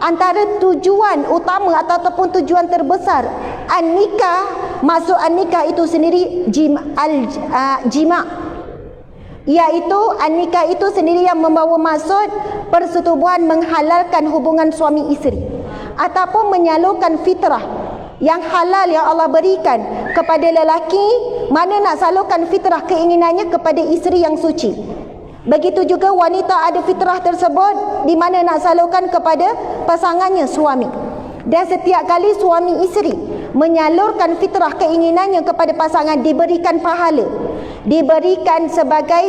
antara tujuan utama ataupun tujuan terbesar an-nikah, maksud an-nikah itu sendiri jima', iaitu an-nikah itu sendiri yang membawa maksud persetubuhan menghalalkan hubungan suami isteri ataupun menyalurkan fitrah yang halal yang Allah berikan kepada lelaki, mana nak salurkan fitrah keinginannya kepada isteri yang suci. Begitu juga wanita ada fitrah tersebut di mana nak salurkan kepada pasangannya suami. Dan setiap kali suami isteri menyalurkan fitrah keinginannya kepada pasangan, diberikan pahala, diberikan sebagai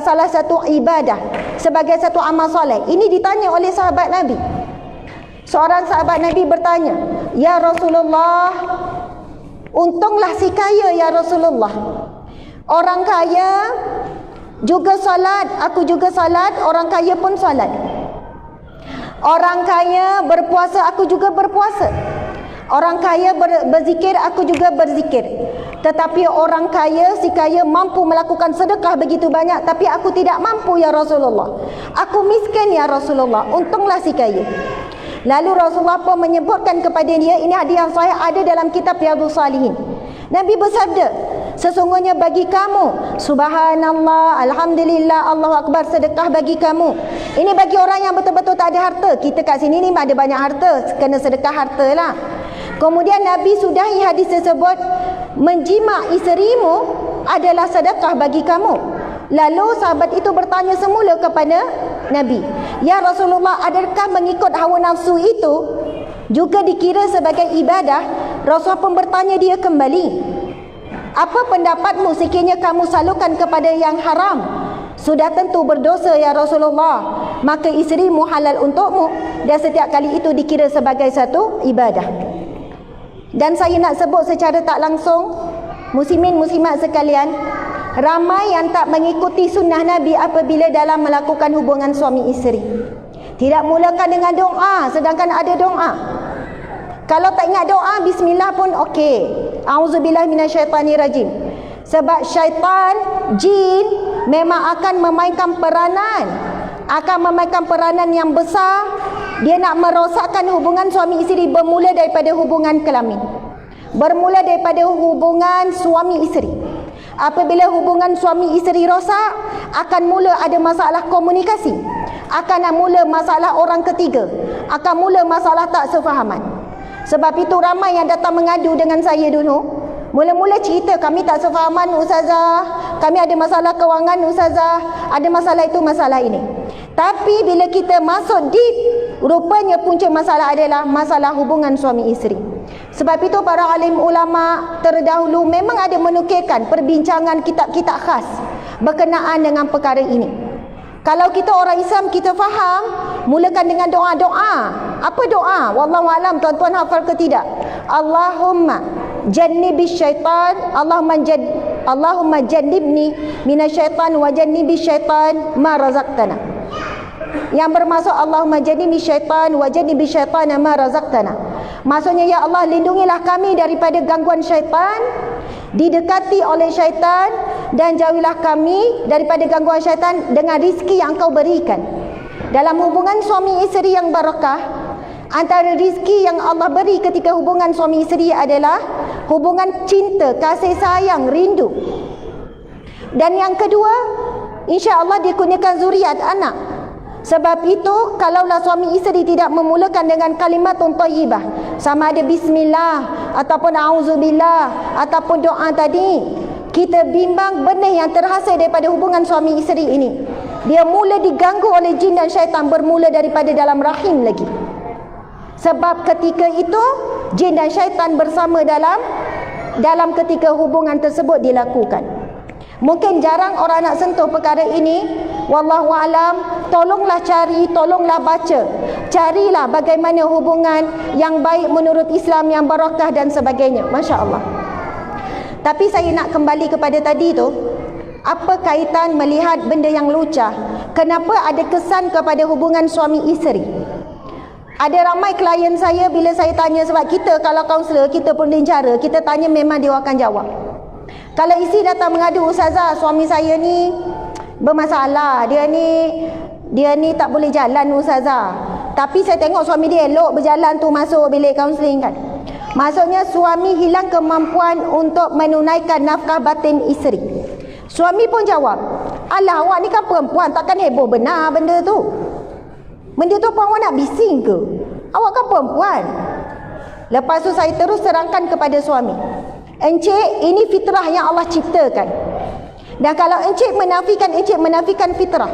salah satu ibadah, sebagai satu amal soleh. Ini ditanya oleh sahabat Nabi. Seorang sahabat Nabi bertanya, "Ya Rasulullah, untunglah si kaya ya Rasulullah. Orang kaya juga salat, aku juga salat, orang kaya pun salat. Orang kaya berpuasa, aku juga berpuasa. Orang kaya berzikir, aku juga berzikir. Tetapi orang kaya, si kaya mampu melakukan sedekah begitu banyak, tapi aku tidak mampu ya Rasulullah. Aku miskin ya Rasulullah, untunglah si kaya." Lalu Rasulullah pun menyebutkan kepada dia, ini hadis yang sahih ada dalam kitab Riyadhus Shalihin. Nabi bersabda, sesungguhnya bagi kamu, subhanallah, alhamdulillah, Allahu Akbar, sedekah bagi kamu. Ini bagi orang yang betul-betul tak ada harta. Kita kat sini ni ada banyak harta, kena sedekah harta lah. Kemudian Nabi sudahi hadis tersebut, menjima' isterimu adalah sedekah bagi kamu. Lalu sahabat itu bertanya semula kepada Nabi, "Ya Rasulullah, adakah mengikut hawa nafsu itu juga dikira sebagai ibadah?" Rasulullah pun bertanya dia kembali, "Apa pendapatmu sekiranya kamu salurkan kepada yang haram? Sudah tentu berdosa ya Rasulullah. Maka isterimu halal untukmu dan setiap kali itu dikira sebagai satu ibadah." Dan saya nak sebut secara tak langsung, muslimin muslimat sekalian, ramai yang tak mengikuti sunnah Nabi apabila dalam melakukan hubungan suami isteri. Tidak mulakan dengan doa, sedangkan ada doa. Kalau tak ingat doa, bismillah pun okey. Auzubillah minasyaitanirrajim. Sebab syaitan, jin memang akan memainkan peranan yang besar. Dia nak merosakkan hubungan suami isteri bermula daripada hubungan kelamin, bermula daripada hubungan suami isteri. Apabila hubungan suami isteri rosak, akan mula ada masalah komunikasi, akan mula masalah orang ketiga, akan mula masalah tak sefahaman. Sebab itu ramai yang datang mengadu dengan saya dulu. Mula-mula cerita, kami tak sefahaman ustazah, kami ada masalah kewangan ustazah, ada masalah itu, masalah ini. Tapi bila kita masuk deep, rupanya punca masalah adalah masalah hubungan suami isteri. Sebab itu para alim ulama terdahulu memang ada menukilkan perbincangan kitab-kitab khas berkenaan dengan perkara ini. Kalau kita orang Islam, kita faham, mulakan dengan doa-doa. Apa doa? Wallahu alam, tuan-tuan hafal ke tidak? Allahumma jannibis syaitan, Allahumma jannibni minasyaitan wa jannibis syaitan ma razaqtana. Yang bermaksud Allahumma jannibis syaitan wa jannibis syaitan ma razaqtana. Maksudnya, ya Allah, lindungilah kami daripada gangguan syaitan, didekati oleh syaitan, dan jauhilah kami daripada gangguan syaitan dengan rizki yang Engkau berikan. Dalam hubungan suami isteri yang barakah, antara rizki yang Allah beri ketika hubungan suami isteri adalah hubungan cinta, kasih sayang, rindu. Dan yang kedua, insya-Allah dikurniakan zuriat, anak. Sebab itu, kalaulah suami isteri tidak memulakan dengan kalimatun thayyibah, sama ada bismillah ataupun auzubillah ataupun doa tadi, kita bimbang benih yang terhasil daripada hubungan suami isteri ini, dia mula diganggu oleh jin dan syaitan bermula daripada dalam rahim lagi. Sebab ketika itu jin dan syaitan bersama dalam ketika hubungan tersebut dilakukan. Mungkin jarang orang nak sentuh perkara ini. Wallahu alam, tolonglah cari, tolonglah baca. Carilah bagaimana hubungan yang baik menurut Islam, yang barakah dan sebagainya. Masya-Allah. Tapi saya nak kembali kepada tadi tu. Apa kaitan melihat benda yang lucah? Kenapa ada kesan kepada hubungan suami isteri? Ada ramai klien saya bila saya tanya, sebab kita kalau kaunselor, kita pendencara, kita tanya memang dia akan jawab. Kalau isteri datang mengadu, ustazah, suami saya ni bermasalah, dia ni tak boleh jalan ustazah. Tapi saya tengok suami dia elok berjalan tu masuk bilik kaunseling kan. Maksudnya suami hilang kemampuan untuk menunaikan nafkah batin isteri. Suami pun jawab, alah, awak ni kan perempuan, takkan heboh benar benda tu. Benda tu apa awak nak bising ke? Awak kan perempuan. Lepas tu saya terus terangkan kepada suami, encik, ini fitrah yang Allah ciptakan. Dan kalau encik menafikan fitrah.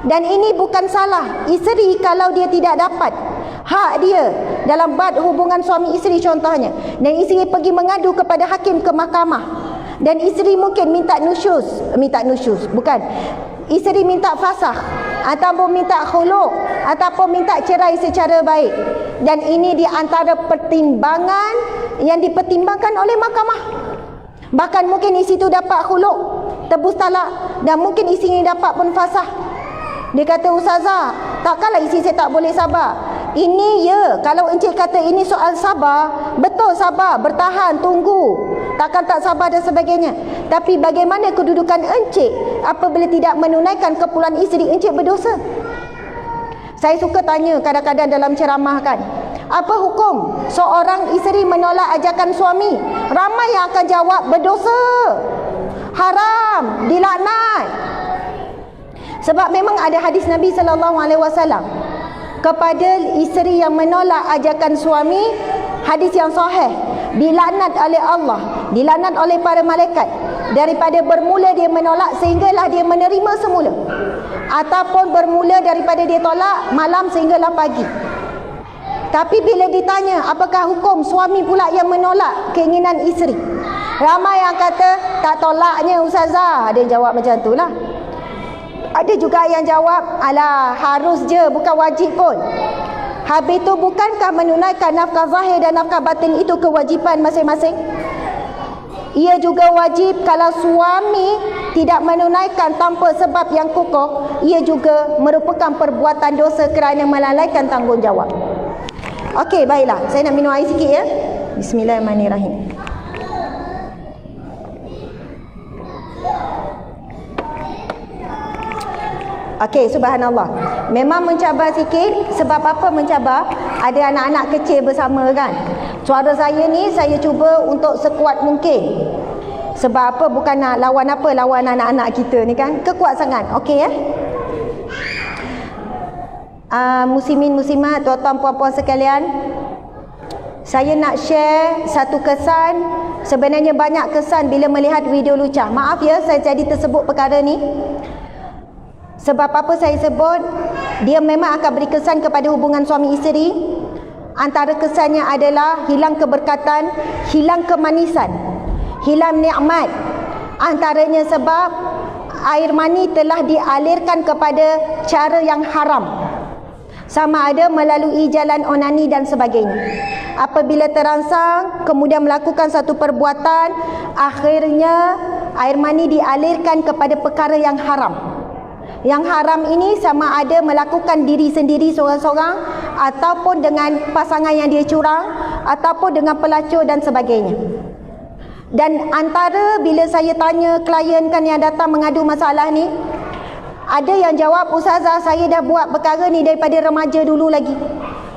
Dan ini bukan salah isteri kalau dia tidak dapat hak dia dalam bab hubungan suami isteri contohnya. Dan isteri pergi mengadu kepada hakim ke mahkamah. Dan isteri mungkin minta nusyus, bukan. Isteri minta fasakh ataupun minta khuluk ataupun minta cerai secara baik. Dan ini di antara pertimbangan yang dipertimbangkan oleh mahkamah. Bahkan mungkin isteri itu dapat khuluk, tebus talak, dan mungkin isteri ini dapat pun fasakh. Dia kata, ustazah, takkanlah isteri saya tak boleh sabar. Ini ya, kalau encik kata ini soal sabar, betul sabar, bertahan, tunggu, takkan tak sabar dan sebagainya. Tapi bagaimana kedudukan encik apabila tidak menunaikan keperluan isteri, encik berdosa? Saya suka tanya kadang-kadang dalam ceramah kan, apa hukum seorang isteri menolak ajakan suami? Ramai yang akan jawab berdosa, haram, dilaknat. Sebab memang ada hadis Nabi SAW kepada isteri yang menolak ajakan suami, hadis yang sahih, dilaknat oleh Allah, dilaknat oleh para malaikat, daripada bermula dia menolak sehinggalah dia menerima semula, ataupun bermula daripada dia tolak malam sehinggalah pagi. Tapi bila ditanya apakah hukum suami pula yang menolak keinginan isteri, ramai yang kata tak tolaknya ustazah, dia jawab macam tu lah. Ada juga yang jawab, alah, harus je, bukan wajib pun. Habis tu, bukankah menunaikan nafkah zahir dan nafkah batin itu kewajipan masing-masing? Ia juga wajib kalau suami tidak menunaikan tanpa sebab yang kukuh, ia juga merupakan perbuatan dosa kerana melalaikan tanggungjawab. Okey, baiklah. Saya nak minum air sikit ya. Bismillahirrahmanirrahim. Okey, subhanallah. Memang mencabar sikit. Sebab apa mencabar? Ada anak-anak kecil bersama kan. Suara saya ni saya cuba untuk sekuat mungkin. Sebab apa? Bukan nak lawan anak-anak kita ni kan. Kekuat sangat. Okey ya. Muslimin muslimat, tuan-tuan puan-puan sekalian, saya nak share satu kesan. Sebenarnya banyak kesan bila melihat video lucah. Maaf ya, saya jadi tersebut perkara ni. Sebab apa saya sebut, dia memang akan beri kesan kepada hubungan suami isteri. Antara kesannya adalah hilang keberkatan, hilang kemanisan, hilang nikmat. Antaranya sebab air mani telah dialirkan kepada cara yang haram. sama ada melalui jalan onani dan sebagainya. Apabila terangsang kemudian melakukan satu perbuatan, akhirnya air mani dialirkan kepada perkara yang haram. Yang haram ini sama ada melakukan diri sendiri seorang-seorang, ataupun dengan pasangan yang dia curang, ataupun dengan pelacur dan sebagainya. Dan antara bila saya tanya klien kan yang datang mengadu masalah ni, ada yang jawab, "Ustazah, saya dah buat perkara ni daripada remaja dulu lagi.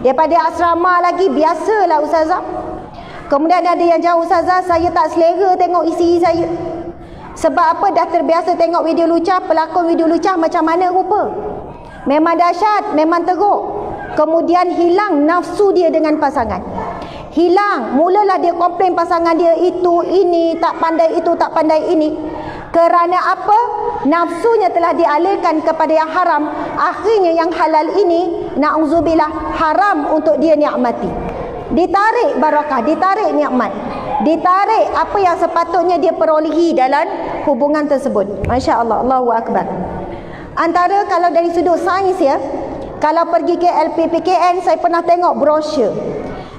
Daripada asrama lagi, biasalah Ustazah." Kemudian ada yang jawab, "Ustazah, saya tak selera tengok isteri saya. Sebab apa? Dah terbiasa tengok video lucah, pelakon video lucah macam mana rupa. Memang dahsyat, memang teruk. Kemudian hilang nafsu dia dengan pasangan. Hilang, mulalah dia komplain pasangan dia itu, ini, tak pandai itu, tak pandai ini. Kerana apa? Nafsunya telah dialirkan kepada yang haram. Akhirnya yang halal ini, na'udzubillah, haram untuk dia nikmati. Ditarik barakah, ditarik nikmat, ditarik apa yang sepatutnya dia perolehi dalam hubungan tersebut. Masya Allah, Allahu Akbar. Antara kalau dari sudut sains ya, kalau pergi ke LPPKN, saya pernah tengok brosur.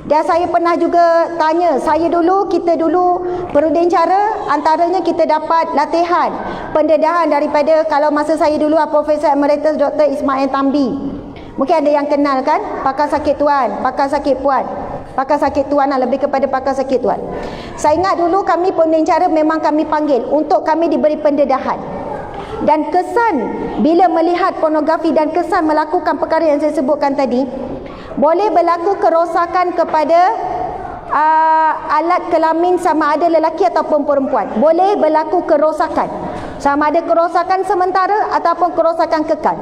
Dan saya pernah juga tanya, kita dulu Perudin Cara, antaranya kita dapat latihan pendedahan daripada, kalau masa saya dulu Profesor Emeritus Dr. Ismail Tambi. Mungkin ada yang kenal kan, pakar sakit tuan, pakar sakit puan. Pakar sakit tuan lah, lebih kepada pakar sakit tuan. Saya ingat dulu kami Perudin Cara memang kami panggil untuk kami diberi pendedahan. Dan kesan bila melihat pornografi dan kesan melakukan perkara yang saya sebutkan tadi, boleh berlaku kerosakan kepada alat kelamin sama ada lelaki ataupun perempuan. Boleh berlaku kerosakan, sama ada kerosakan sementara ataupun kerosakan kekal.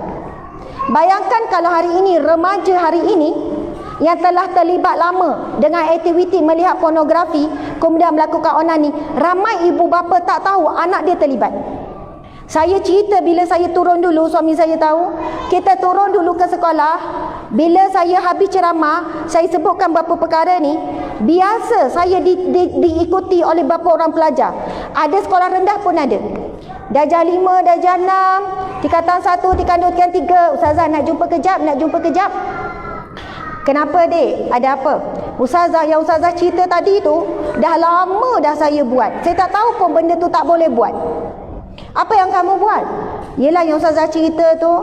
Bayangkan kalau hari ini, remaja hari ini yang telah terlibat lama dengan aktiviti melihat pornografi, kemudian melakukan onani, ramai ibu bapa tak tahu anak dia terlibat. Saya cerita bila saya turun dulu, suami saya tahu, kita turun dulu ke sekolah. Bila saya habis ceramah, saya sebutkan beberapa perkara ni, biasa saya diikuti oleh beberapa orang pelajar. Ada sekolah rendah pun ada. Darjah 5, darjah 6, tingkatan 1, tingkatan 2, tingkatan 3. Ustazah, nak jumpa kejap, nak jumpa kejap. Kenapa dek? Ada apa? Ustazah, yang Ustazah cerita tadi tu, dah lama dah saya buat. Saya tak tahu pun benda tu tak boleh buat. Apa yang kamu buat? Yelah yang Ustazah cerita tu,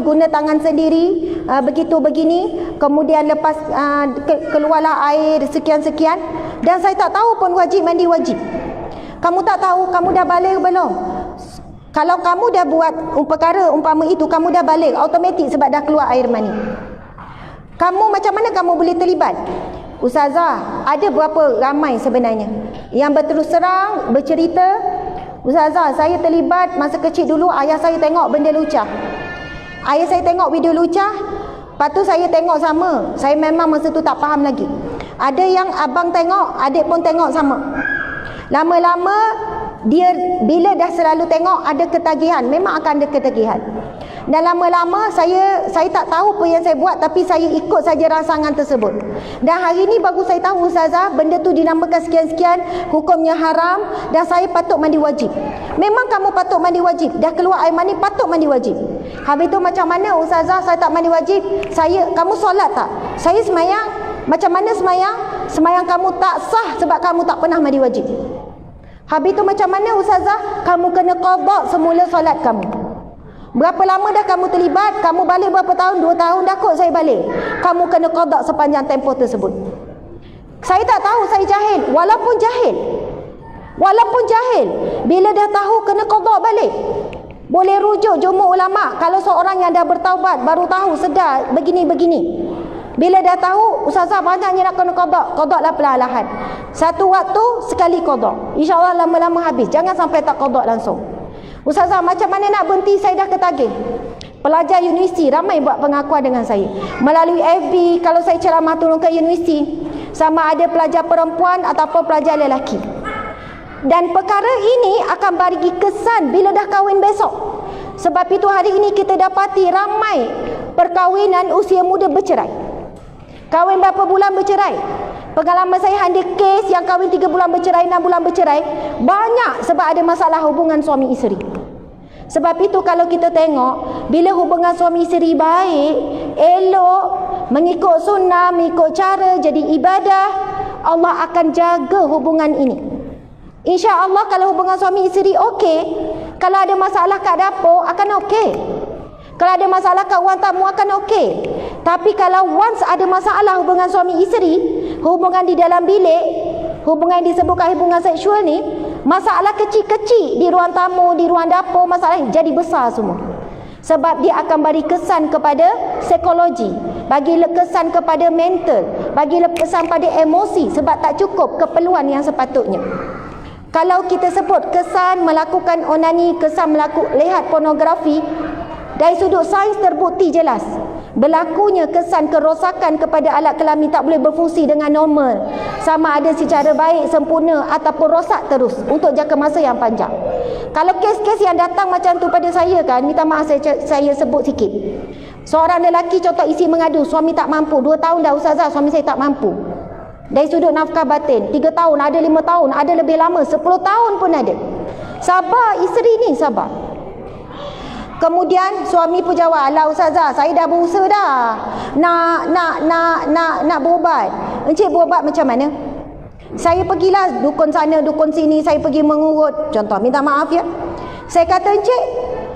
guna tangan sendiri, begitu begini, kemudian lepas keluarlah air sekian-sekian, dan saya tak tahu pun wajib mandi wajib. Kamu tak tahu, kamu dah balik belum? Kalau kamu dah buat perkara umpama itu, kamu dah balik automatik sebab dah keluar air mani. Kamu macam mana kamu boleh terlibat? Ustazah, ada berapa ramai sebenarnya yang berterus terang bercerita, Ustazah, saya terlibat masa kecil dulu, ayah saya tengok benda lucah. Ayah saya tengok video lucah, lepas tu saya tengok sama. Saya memang masa tu tak faham lagi. Ada yang abang tengok, adik pun tengok sama. Lama-lama dia bila dah selalu tengok ada ketagihan, memang akan ada ketagihan. Dan lama-lama saya tak tahu apa yang saya buat, tapi saya ikut saja rangsangan tersebut. Dan hari ini baru saya tahu Ustazah, benda tu dinamakan sekian-sekian, hukumnya haram, dan saya patut mandi wajib. Memang kamu patut mandi wajib, dah keluar air mani patut mandi wajib. Habis tu macam mana Ustazah saya tak mandi wajib? Kamu solat tak? Saya semayang. Macam mana semayang? Semayang kamu tak sah sebab kamu tak pernah mandi wajib. Habis tu macam mana Ustazah? Kamu kena qada semula solat kamu. Berapa lama dah kamu terlibat? Kamu balik berapa tahun? 2 tahun dah kot saya balik. Kamu kena qada sepanjang tempoh tersebut. Saya tak tahu, saya jahil. Walaupun jahil, bila dah tahu kena qada balik. Boleh rujuk jumhur ulama. Kalau seorang yang dah bertaubat baru tahu sedar begini-begini. Bila dah tahu, Ustazah banyaknya nak kena qada, qadalah perlahan-lahan. Satu waktu sekali qada. InsyaAllah lama-lama habis. Jangan sampai tak qada langsung. Ustazah, macam mana nak berhenti? Saya dah ketagih. Pelajar universiti ramai buat pengakuan dengan saya. Melalui FB, kalau saya ceramah turun ke universiti, sama ada pelajar perempuan ataupun pelajar lelaki. Dan perkara ini akan bagi kesan bila dah kahwin besok. Sebab itu hari ini kita dapati ramai perkahwinan usia muda bercerai. Kahwin berapa bulan bercerai. Pengalaman saya ada kes yang kahwin 3 bulan bercerai, 6 bulan bercerai. Banyak sebab ada masalah hubungan suami isteri. Sebab itu kalau kita tengok, bila hubungan suami isteri baik, elok, mengikut sunnah, mengikut cara, jadi ibadah, Allah akan jaga hubungan ini. InsyaAllah kalau hubungan suami isteri okey, kalau ada masalah kat dapur akan okey. Kalau ada masalah kat ruang tamu akan okey. Tapi kalau once ada masalah hubungan suami isteri, hubungan di dalam bilik, hubungan yang disebutkan hubungan seksual ni, masalah kecil-kecil di ruang tamu, di ruang dapur, masalah jadi besar semua. Sebab dia akan bagi kesan kepada psikologi, bagi kesan kepada mental, bagi kesan pada emosi, sebab tak cukup keperluan yang sepatutnya. Kalau kita sebut kesan melakukan onani, kesan lihat pornografi, dari sudut sains terbukti jelas berlakunya kesan kerosakan kepada alat kelamin tak boleh berfungsi dengan normal, sama ada secara baik, sempurna ataupun rosak terus untuk jangka masa yang panjang. Kalau kes-kes yang datang macam tu pada saya kan, minta maaf saya sebut sikit. Seorang lelaki contoh isi mengadu, suami tak mampu, 2 tahun dah ustazah suami saya tak mampu. Dari sudut nafkah batin, 3 tahun, ada 5 tahun, ada lebih lama, 10 tahun pun ada. Sabar isteri ni, sabar. Kemudian suami pun jawab, alah ustazah, saya dah berusaha dah nak berubat. Encik berubat macam mana? Saya pergilah dukun sana, dukun sini, saya pergi mengurut. Contoh, minta maaf ya. Saya kata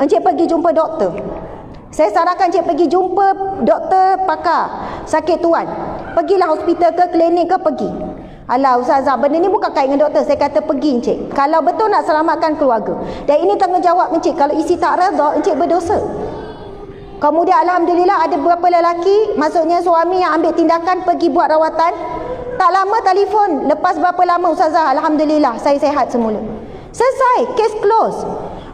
encik pergi jumpa doktor. Saya sarankan encik pergi jumpa doktor pakar sakit tuan. Pergilah hospital ke klinik ke pergi. Alah ustazah, benda ni bukan kait dengan doktor. Saya kata pergi encik, kalau betul nak selamatkan keluarga. Dan ini tanggungjawab encik. Kalau isi tak redha, encik berdosa. Kemudian alhamdulillah ada beberapa lelaki, maksudnya suami yang ambil tindakan pergi buat rawatan. Tak lama telefon, lepas berapa lama ustazah, alhamdulillah saya sihat semula. Selesai, case close.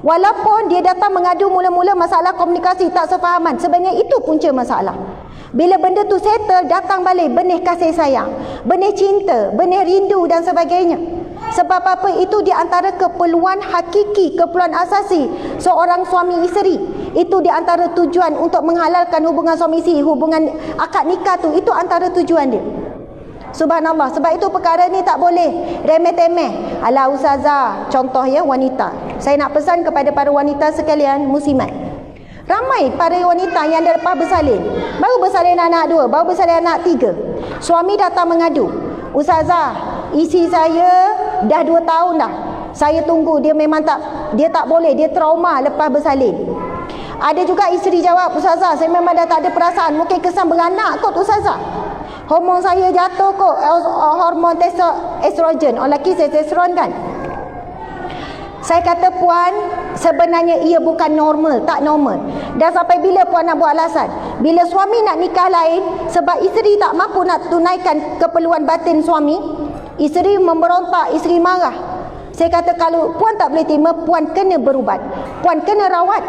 Walaupun dia datang mengadu mula-mula masalah komunikasi tak sefahaman, sebenarnya itu punca masalah. Bila benda tu settle, datang balik benih kasih sayang, benih cinta, benih rindu dan sebagainya. Sebab apa? Itu di antara keperluan hakiki, keperluan asasi seorang suami isteri. Itu di antara tujuan untuk menghalalkan hubungan suami isteri, hubungan akad nikah tu, itu antara tujuan dia. Subhanallah. Sebab itu perkara ni tak boleh remeh-temeh. Alah ustazah, contoh ya wanita. Saya nak pesan kepada para wanita sekalian muslimat. Ramai para wanita yang dah lepas bersalin, baru bersalin anak 2, baru bersalin anak 3. Suami datang mengadu, ustazah, isi saya dah 2 tahun dah, saya tunggu, dia memang dia tak boleh, dia trauma lepas bersalin. Ada juga isteri jawab, ustazah, saya memang dah tak ada perasaan, mungkin kesan beranak kot ustazah, hormon saya jatuh kot, hormon estrogen, orang lelaki testosteron kan. Saya kata puan, sebenarnya ia bukan normal, tak normal. Dan sampai bila puan nak buat alasan? Bila suami nak nikah lain, sebab isteri tak mampu nak tunaikan keperluan batin suami, isteri memberontak, isteri marah. Saya kata kalau puan tak boleh terima, puan kena berubat, puan kena rawat,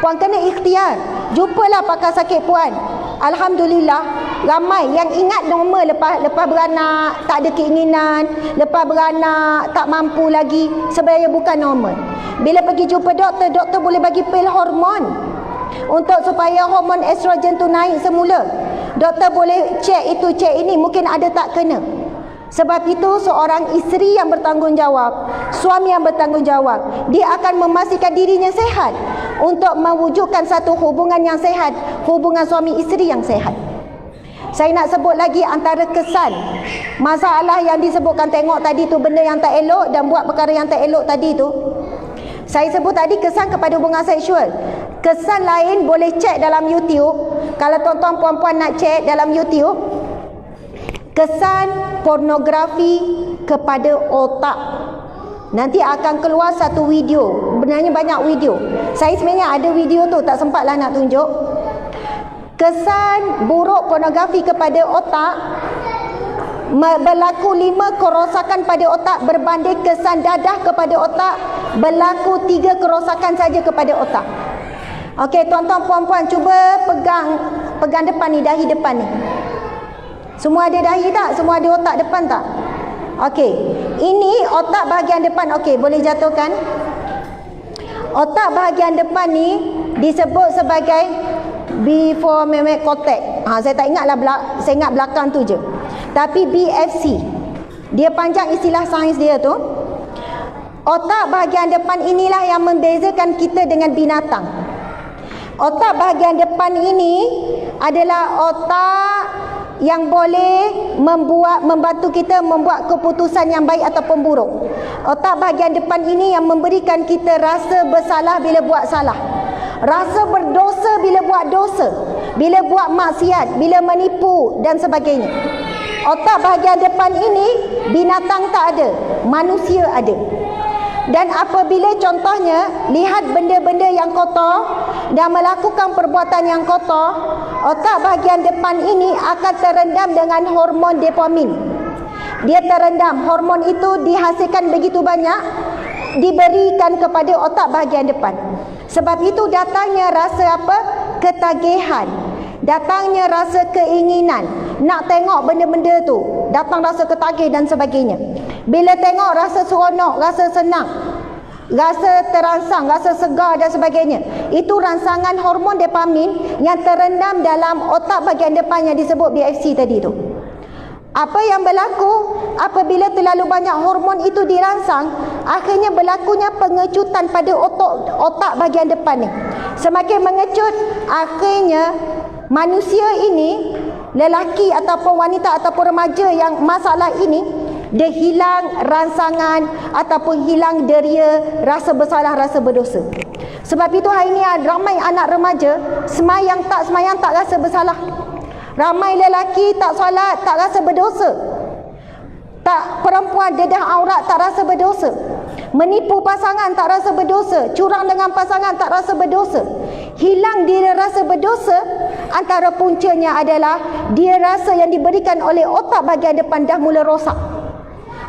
puan kena ikhtiar. Jumpalah pakar sakit puan. Alhamdulillah, ramai yang ingat normal lepas beranak, tak ada keinginan, lepas beranak tak mampu lagi. Sebenarnya bukan normal. Bila pergi jumpa doktor, doktor boleh bagi pil hormon untuk supaya hormon estrogen tu naik semula. Doktor boleh cek itu, cek ini, mungkin ada tak kena. Sebab itu seorang isteri yang bertanggungjawab, suami yang bertanggungjawab, dia akan memastikan dirinya sehat untuk mewujudkan satu hubungan yang sehat, hubungan suami isteri yang sehat. Saya nak sebut lagi antara kesan masalah yang disebutkan, tengok tadi tu benda yang tak elok dan buat perkara yang tak elok tadi tu. Saya sebut tadi kesan kepada hubungan seksual. Kesan lain boleh cek dalam YouTube. Kalau tuan-tuan puan-puan nak cek dalam YouTube, kesan pornografi kepada otak. Nanti akan keluar satu video. Sebenarnya banyak video. Saya sebenarnya ada video tu, tak sempatlah nak tunjuk. Kesan buruk pornografi kepada otak, berlaku 5 kerosakan pada otak berbanding kesan dadah kepada otak, berlaku 3 kerosakan saja kepada otak. Okey, tuan-tuan puan-puan, cuba pegang depan ni, dahi depan ni. Semua ada dahi tak? Semua ada otak depan tak? Okey, ini otak bahagian depan. Okey, boleh jatuhkan. Otak bahagian depan ni disebut sebagai before memory cortex. Saya tak ingatlah, saya ingat belakang tu je. Tapi BFC, dia panjang istilah sains dia tu. Otak bahagian depan inilah yang membezakan kita dengan binatang. Otak bahagian depan ini adalah otak yang boleh membantu kita membuat keputusan yang baik ataupun buruk. Otak bahagian depan ini yang memberikan kita rasa bersalah bila buat salah, rasa berdosa bila buat dosa, bila buat maksiat, bila menipu dan sebagainya. Otak bahagian depan ini binatang tak ada, manusia ada. Dan apabila contohnya lihat benda-benda yang kotor dan melakukan perbuatan yang kotor, otak bahagian depan ini akan terendam dengan hormon dopamin. Dia terendam, hormon itu dihasilkan begitu banyak, diberikan kepada otak bahagian depan. Sebab itu datangnya rasa apa? Ketagihan. Datangnya rasa keinginan nak tengok benda-benda tu, datang rasa ketagih dan sebagainya. Bila tengok rasa seronok, rasa senang, rasa terangsang, rasa segar dan sebagainya. Itu rangsangan hormon dopamin yang terendam dalam otak bahagian depan yang disebut BFC tadi tu. Apa yang berlaku apabila terlalu banyak hormon itu dirangsang, akhirnya berlakunya pengecutan pada otak bahagian depan ni. Semakin mengecut, akhirnya manusia ini, lelaki ataupun wanita ataupun remaja yang masalah ini, dia hilang rangsangan ataupun hilang deria rasa bersalah, rasa berdosa. Sebab itu hari ini ramai anak remaja semayang tak rasa bersalah. Ramai lelaki tak solat tak rasa berdosa. Tak, perempuan dedah aurat tak rasa berdosa. Menipu pasangan tak rasa berdosa. Curang dengan pasangan tak rasa berdosa. Hilang dia rasa berdosa, antara puncanya adalah dia rasa yang diberikan oleh otak bahagian depan dah mula rosak.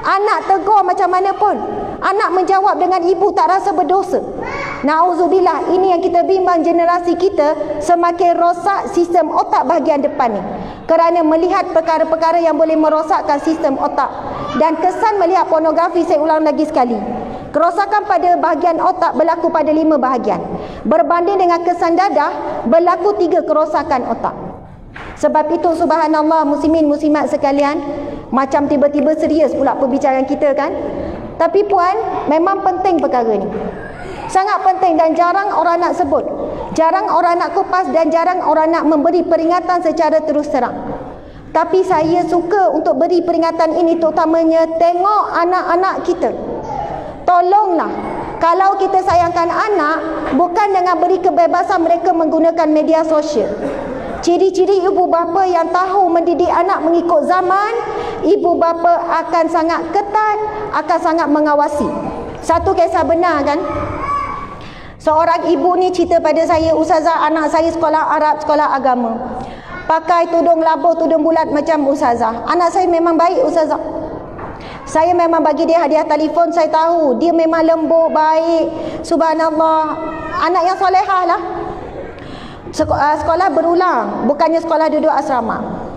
Anak tegur macam mana pun, anak menjawab dengan ibu tak rasa berdosa. Na'udzubillah, ini yang kita bimbang generasi kita semakin rosak sistem otak bahagian depan ni. Kerana melihat perkara-perkara yang boleh merosakkan sistem otak. Dan kesan melihat pornografi, saya ulang lagi sekali. Kerosakan pada bahagian otak berlaku pada 5 bahagian. Berbanding dengan kesan dadah, berlaku 3 kerosakan otak. Sebab itu subhanallah muslimin muslimat sekalian, macam tiba-tiba serius pula perbicaraan kita kan. Tapi puan, memang penting perkara ni. Sangat penting dan jarang orang nak sebut. Jarang orang nak kupas dan jarang orang nak memberi peringatan secara terus terang. Tapi saya suka untuk beri peringatan ini, terutamanya tengok anak-anak kita. Tolonglah, kalau kita sayangkan anak, bukan dengan beri kebebasan mereka menggunakan media sosial. Ciri-ciri ibu bapa yang tahu mendidik anak mengikut zaman, ibu bapa akan sangat ketat, akan sangat mengawasi. Satu kisah benar kan? Seorang ibu ni cerita pada saya, ustazah, anak saya sekolah Arab, sekolah agama. Pakai tudung labuh, tudung bulat macam ustazah. Anak saya memang baik ustazah. Saya memang bagi dia hadiah telefon, saya tahu dia memang lembut, baik. Subhanallah, anak yang solehah lah. Sekolah berulang, bukannya sekolah duduk asrama.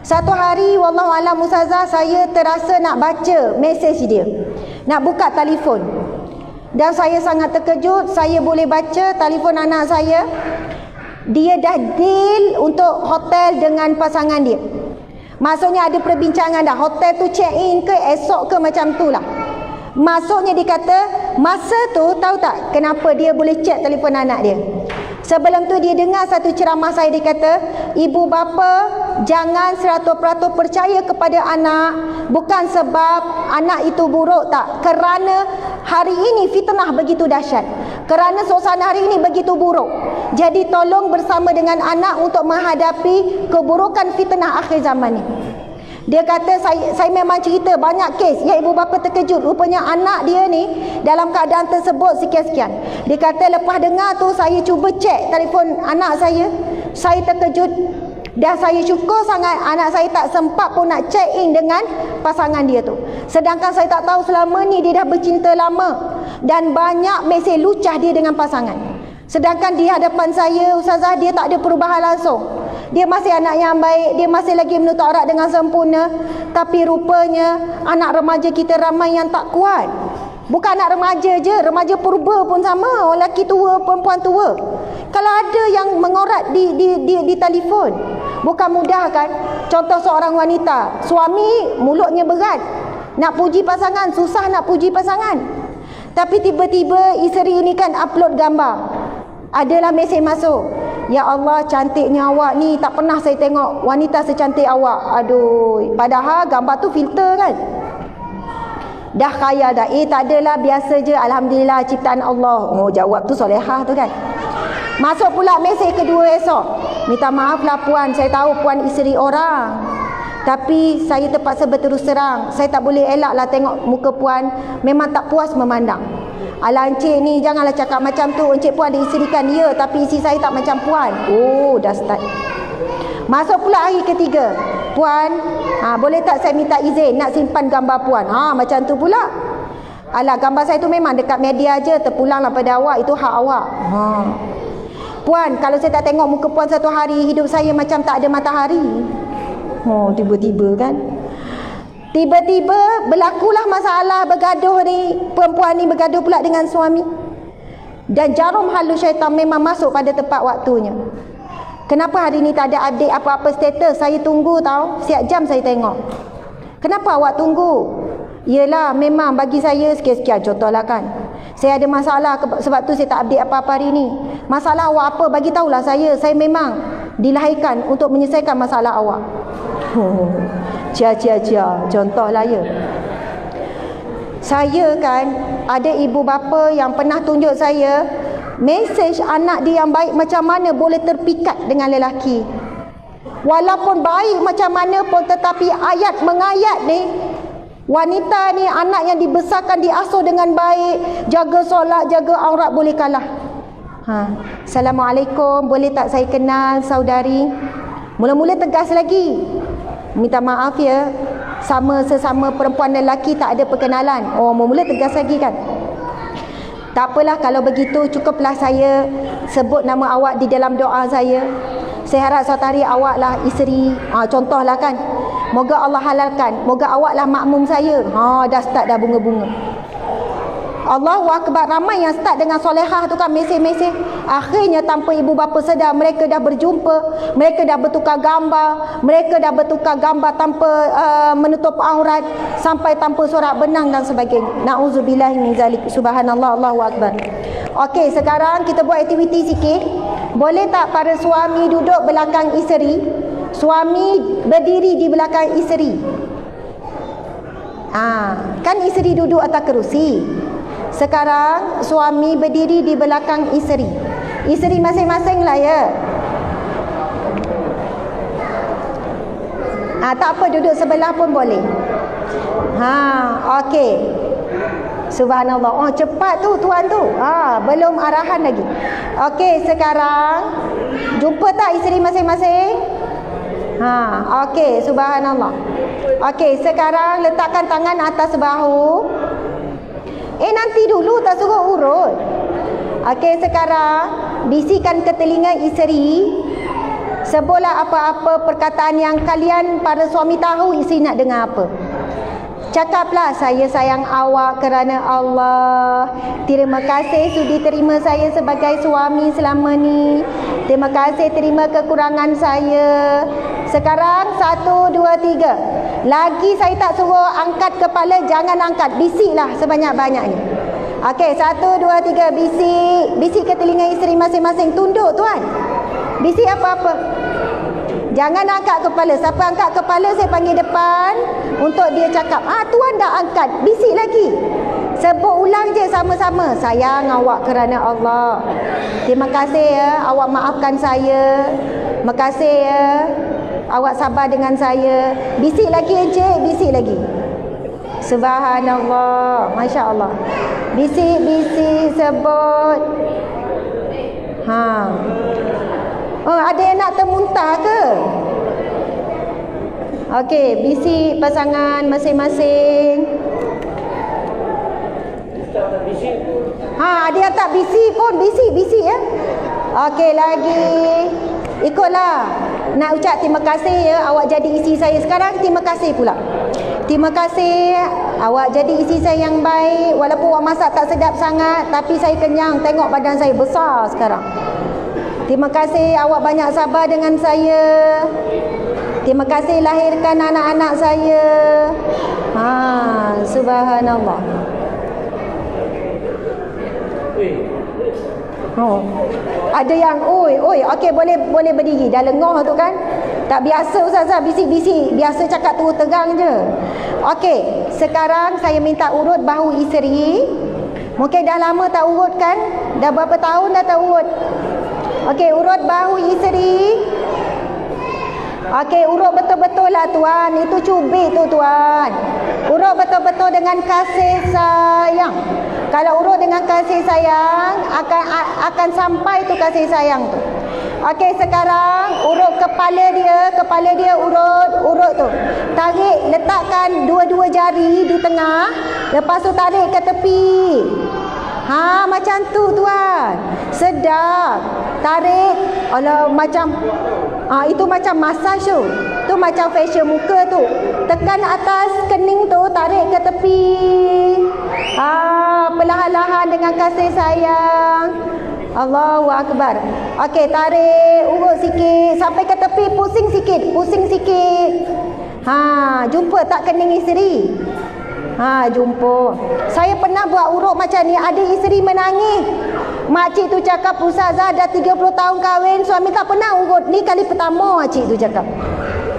Satu hari, wallahualam ustazah, saya terasa nak baca mesej dia, nak buka telefon. Dan saya sangat terkejut, saya boleh baca telefon anak saya. Dia dah deal untuk hotel dengan pasangan dia. Maksudnya ada perbincangan dah, hotel tu check in ke esok ke macam tu lah. Maksudnya dia kata, masa tu tahu tak kenapa dia boleh check telefon anak dia? Sebelum tu dia dengar satu ceramah saya, dia kata, ibu bapa jangan 100% percaya kepada anak, bukan sebab anak itu buruk, tak. Kerana hari ini fitnah begitu dahsyat. Kerana suasana hari ini begitu buruk. Jadi tolong bersama dengan anak untuk menghadapi keburukan fitnah akhir zaman ni. Dia kata, saya memang cerita banyak kes yang ibu bapa terkejut. Rupanya anak dia ni dalam keadaan tersebut sekian-sekian. Dia kata lepas dengar tu, saya cuba cek telefon anak saya terkejut. Dan saya syukur sangat anak saya tak sempat pun nak check in dengan pasangan dia tu. Sedangkan saya tak tahu selama ni dia dah bercinta lama. Dan banyak mesej lucah dia dengan pasangan. Sedangkan di hadapan saya, ustazah, dia tak ada perubahan langsung. Dia masih anak yang baik, dia masih lagi menuntut aurat dengan sempurna. Tapi rupanya anak remaja kita ramai yang tak kuat. Bukan anak remaja je, remaja purba pun sama, lelaki tua, perempuan tua. Kalau ada yang mengorat di telefon, bukan mudah kan? Contoh seorang wanita, suami mulutnya berat, nak puji pasangan, susah nak puji pasangan. Tapi tiba-tiba isteri ini kan upload gambar. Adalah mesej masuk. Ya Allah, cantiknya awak ni. Tak pernah saya tengok wanita secantik awak. Aduh, padahal gambar tu filter kan. Dah kaya dah. Tak adalah, biasa je. Alhamdulillah, ciptaan Allah. Oh, jawab tu solehah tu kan. Masuk pula mesej kedua esok. Minta maaf lah puan, saya tahu puan isteri orang. Tapi saya terpaksa berterus terang. Saya tak boleh elak lah tengok muka puan. Memang tak puas memandang. Alah encik ni janganlah cakap macam tu. Encik puan diisterikan. Ya, tapi isteri saya tak macam puan. Oh, dah start. Masuk pula hari ketiga. Puan, boleh tak saya minta izin nak simpan gambar puan? Macam tu pula. Alah, gambar saya tu memang dekat media je. Terpulanglah pada awak. Itu hak awak. Puan, kalau saya tak tengok muka puan satu hari, hidup saya macam tak ada matahari. Tiba-tiba kan. Tiba-tiba berlakulah masalah, bergaduh ni. Perempuan ni bergaduh pula dengan suami. Dan jarum halus syaitan memang masuk pada tepat waktunya. Kenapa hari ni tak ada update apa-apa status? Saya tunggu tau. Siap jam saya tengok. Kenapa awak tunggu? Yelah, memang bagi saya sekian-sekian contohlah kan. Saya ada masalah sebab tu saya tak update apa-apa hari ni. Masalah awak apa? Bagi tahulah saya. Saya memang dilahirkan untuk menyelesaikan masalah awak. Cia. Contohlah ya. Saya kan ada ibu bapa yang pernah tunjuk saya mesej anak dia yang baik macam mana boleh terpikat dengan lelaki. Walaupun baik macam mana pun, tetapi ayat mengayat ni, wanita ni anak yang dibesarkan, diasuh dengan baik, jaga solat, jaga aurat, boleh kalah. Assalamualaikum, boleh tak saya kenal saudari? Mula-mula tegas lagi. Minta maaf ya, sesama perempuan dan lelaki tak ada perkenalan. Mula-mula tegas lagi kan. Tak apalah kalau begitu, cukuplah saya sebut nama awak di dalam doa saya. Saya harap suatu hari awak lah isteri. Contohlah kan. Moga Allah halalkan. Moga awak lah makmum saya. Dah start dah bunga-bunga. Allahu Akbar. Ramai yang start dengan solehah tu kan, mesej-mesej. Akhirnya tanpa ibu bapa sedar, mereka dah berjumpa, mereka dah bertukar gambar, mereka dah bertukar gambar tanpa menutup aurat, sampai tanpa sorak benang dan sebagainya. Na'udzubillah min zalik. Subhanallah, Allahu Akbar. Okey, sekarang kita buat aktiviti sikit. Boleh tak para suami duduk belakang isteri, suami berdiri di belakang isteri? Kan isteri duduk atas kerusi. Sekarang suami berdiri di belakang isteri. Isteri masing-masing lah ya. Tak apa, duduk sebelah pun boleh. Okey. Subhanallah. Cepat tu tuan tu. Belum arahan lagi. Okey, sekarang jumpa tak isteri masing-masing? Okey, subhanallah. Okey, sekarang letakkan tangan atas bahu. Nanti dulu, tak suruh urut. Okey, sekarang bisikan ke telinga isteri. Sebutlah apa-apa perkataan yang kalian para suami tahu isteri nak dengar apa. Cakaplah, saya sayang awak kerana Allah. Terima kasih sudi terima saya sebagai suami selama ni. Terima kasih terima kekurangan saya. Sekarang 1, 2, 3. Lagi saya tak suruh angkat kepala, jangan angkat. Bisiklah sebanyak-banyaknya. Okey, 1, 2, 3. Bisik. Bisik ke telinga isteri masing-masing. Tunduk tuan. Bisik apa-apa. Jangan angkat kepala. Siapa angkat kepala saya panggil depan untuk dia cakap. Tuan dah angkat. Bisik lagi. Sebut ulang je sama-sama. Sayang awak kerana Allah. Terima kasih ya, awak maafkan saya. Terima kasih ya, awak sabar dengan saya. Bisik lagi encik, bisik lagi. Subhanallah, Masya Allah. Bisik-bisik sebut. Ada yang nak termuntah ke? Okey, bisik pasangan masing-masing. Ada yang tak bisik pun, bisik ya. Okey, lagi. Ikutlah. Nak ucap terima kasih ya, awak jadi isteri saya. Sekarang terima kasih pula. Terima kasih awak jadi isteri saya yang baik. Walaupun awak masak tak sedap sangat, tapi saya kenyang. Tengok badan saya besar sekarang. Terima kasih awak banyak sabar dengan saya. Terima kasih lahirkan anak-anak saya. Subhanallah. Oh. Ada yang okey, boleh berdiri. Dah lengoh tu kan. Tak biasa Ustazah bisik-bisik, biasa cakap terus terang je. Okey, sekarang saya minta urut bahu isteri. Mungkin dah lama tak urut kan? Dah berapa tahun dah tak urut? Okey, urut bahu isteri. Okey, urut betul-betul lah tuan. Itu cubit tu tuan. Urut betul-betul dengan kasih sayang. Kalau urut dengan kasih sayang, akan sampai tu kasih sayang tu. Okey, sekarang urut kepala dia urut tu. Tarik, letakkan dua-dua jari di tengah, lepas tu tarik ke tepi. Macam tu tuan. Sedap. Tarik. Alah, macam itu macam massage tu. Tu macam facial muka tu. Tekan atas kening tu, tarik ke tepi. Perlahan-lahan dengan kasih sayang. Allahu Akbar. Okey, tarik, urut sikit sampai ke tepi, pusing sikit. Jumpa tak kening isteri? Jumpa. Saya pernah buat urut macam ni, ada isteri menangis. Makcik tu cakap, Ustazah dah 30 tahun kahwin, suami tak pernah urut. Ni kali pertama makcik tu cakap.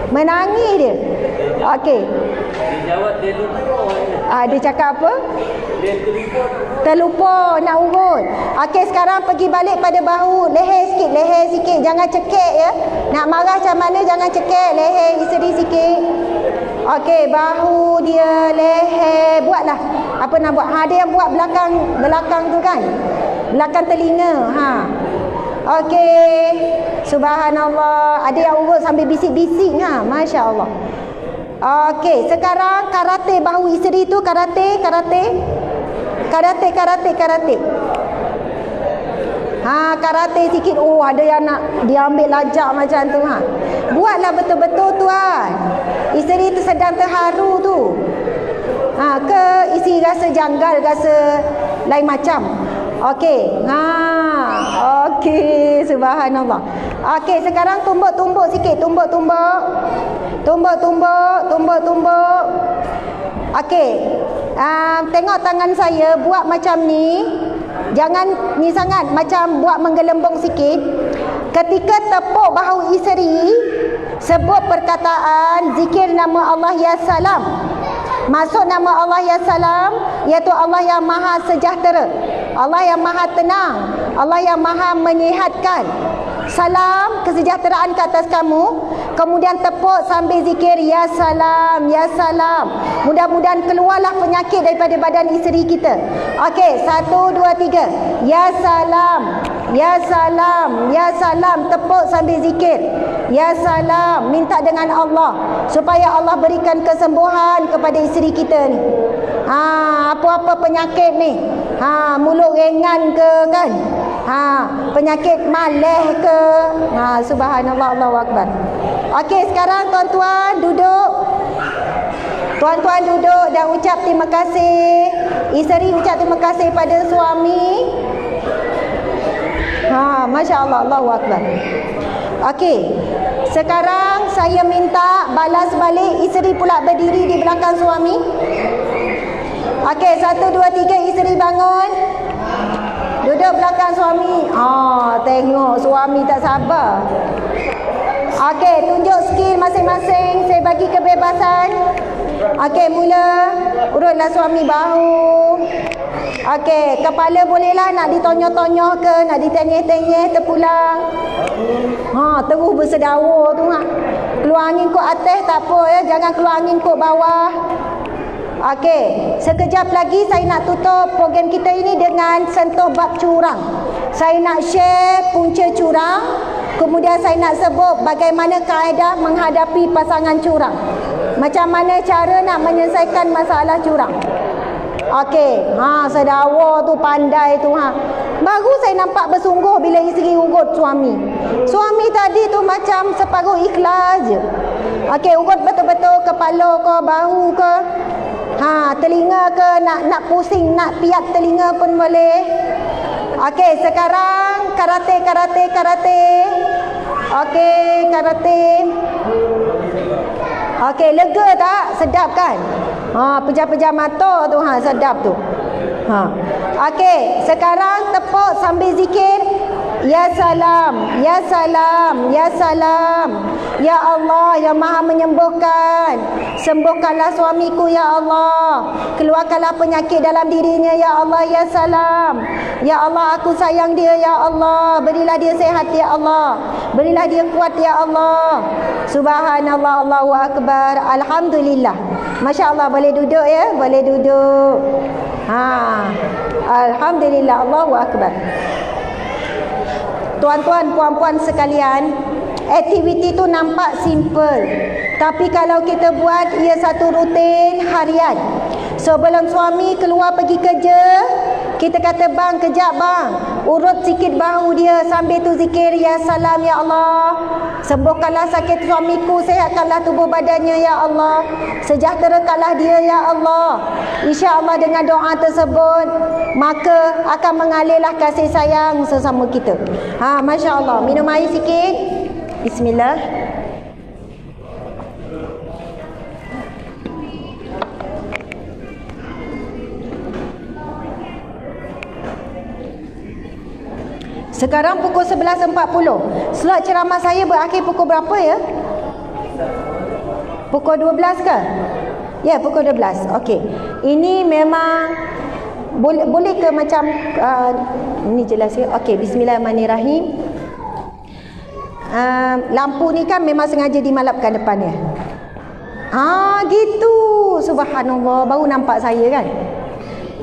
Menangis dia. Okey. Dia jawab dia lupa. Dia cakap apa? Dia terlupa nak urut. Okey, sekarang pergi balik pada bahu. Leher sikit. Jangan cekik ya. Nak marah macam mana jangan cekik. Leher isteri sikit. Okey, bahu dia, leher. Buatlah. Apa nak buat? Ada yang buat belakang tu kan? Belakang telinga. Okey. Subhanallah. Ada yang urut sambil bisik-bisik. Masya Allah. Okey, sekarang karate bahu isteri tu. Karate. Karate sikit. Ada yang nak dia ambil lajak macam tu. Buatlah betul-betul tuan. Isteri tu sedang terharu tu. Ke isteri rasa janggal, rasa lain macam. Okey. Okey, subhanallah. Okey, sekarang tumbuk-tumbuk sikit. Tumbuk-tumbuk. Okey. Tengok tangan saya, buat macam ni. Jangan ni sangat, macam buat menggelembung sikit. Ketika tepuk bahu isteri, sebut perkataan zikir nama Allah ya Salam. Maksud nama Allah ya Salam iaitu Allah yang Maha Sejahtera, Allah yang Maha Tenang, Allah yang Maha Menyihatkan. Salam, kesejahteraan ke atas kamu. Kemudian tepuk sambil zikir ya Salam, ya Salam. Mudah-mudahan keluarlah penyakit daripada badan isteri kita. Okey, 1, 2, 3. Ya Salam, ya Salam, ya Salam. Tepuk sambil zikir ya Salam. Minta dengan Allah supaya Allah berikan kesembuhan kepada isteri kita ni. Apa-apa penyakit ni, mulut ringan ke kan, penyakit maleh ke, subhanallah, Allahu Akbar. Okey, sekarang tuan-tuan duduk. Tuan-tuan duduk dan ucap terima kasih. Isteri ucap terima kasih pada suami. Masya Allah, Allahu Akbar. Okey, sekarang saya minta balas balik. Isteri pula berdiri di belakang suami. Okey, 1, 2, 3. Isteri bangun. Duduk belakang suami. Tengok suami tak sabar. Okey, tunjuk skill masing-masing. Saya bagi kebebasan. Okey, mula. Urutlah suami bahu. Okey, kepala bolehlah nak ditonyoh-tonyoh ke, nak ditenyeh-tenyeh terpulang. Terus bersedawa tu. Keluar angin kot atas tak apa ya, jangan keluar angin kot bawah. Okey, sekejap lagi saya nak tutup program kita ini dengan sentuh bab curang. Saya nak share punca curang. Kemudian saya nak sebut bagaimana kaedah menghadapi pasangan curang. Macam mana cara nak menyelesaikan masalah curang. Okey, sedawa tu pandai tu. Baru saya nampak bersungguh bila isteri urut suami. Suami tadi tu macam separuh ikhlas je. Okey, urut betul-betul kepala ke, bahu ke. Telinga ke, nak pusing, nak piat telinga pun boleh. Okey, sekarang karate. Okey, karate. Okey, lega tak? Sedap kan? Pejam-pejam mata tu, sedap tu. Okey, sekarang tepuk sambil zikir. Ya salam, ya salam, ya salam. Ya Allah yang maha menyembuhkan, sembuhkanlah suamiku ya Allah. Keluarkanlah penyakit dalam dirinya ya Allah ya salam. Ya Allah aku sayang dia ya Allah. Berilah dia sehat ya Allah. Berilah dia kuat ya Allah. Subhanallah, Allahu Akbar. Alhamdulillah. Masya Allah, boleh duduk ya, boleh duduk. Alhamdulillah, Allahu Akbar. Tuan-tuan, puan-puan sekalian, aktiviti tu nampak simple. Tapi kalau kita buat ia satu rutin harian. Sebelum suami keluar pergi kerja, kita kata bang, kejap bang, urut sikit bahu dia sambil tu zikir ya salam ya Allah. Sembuhkanlah sakit suamiku, sehatkanlah tubuh badannya ya Allah. Sejahterakanlah dia ya Allah. InsyaAllah dengan doa tersebut maka akan mengalirlah kasih sayang sesama kita. Masya Allah. Minum air sikit. Bismillah. Sekarang pukul 11.40. Slot ceramah saya berakhir pukul berapa ya? Pukul 12 ke? Ya, pukul 12. Okey. Ini memang boleh ke macam ini jelas ya? Okey, bismillahirrahmanirrahim. Lampu ni kan memang sengaja dimalapkan depannya. Gitu. Subhanallah, baru nampak saya kan?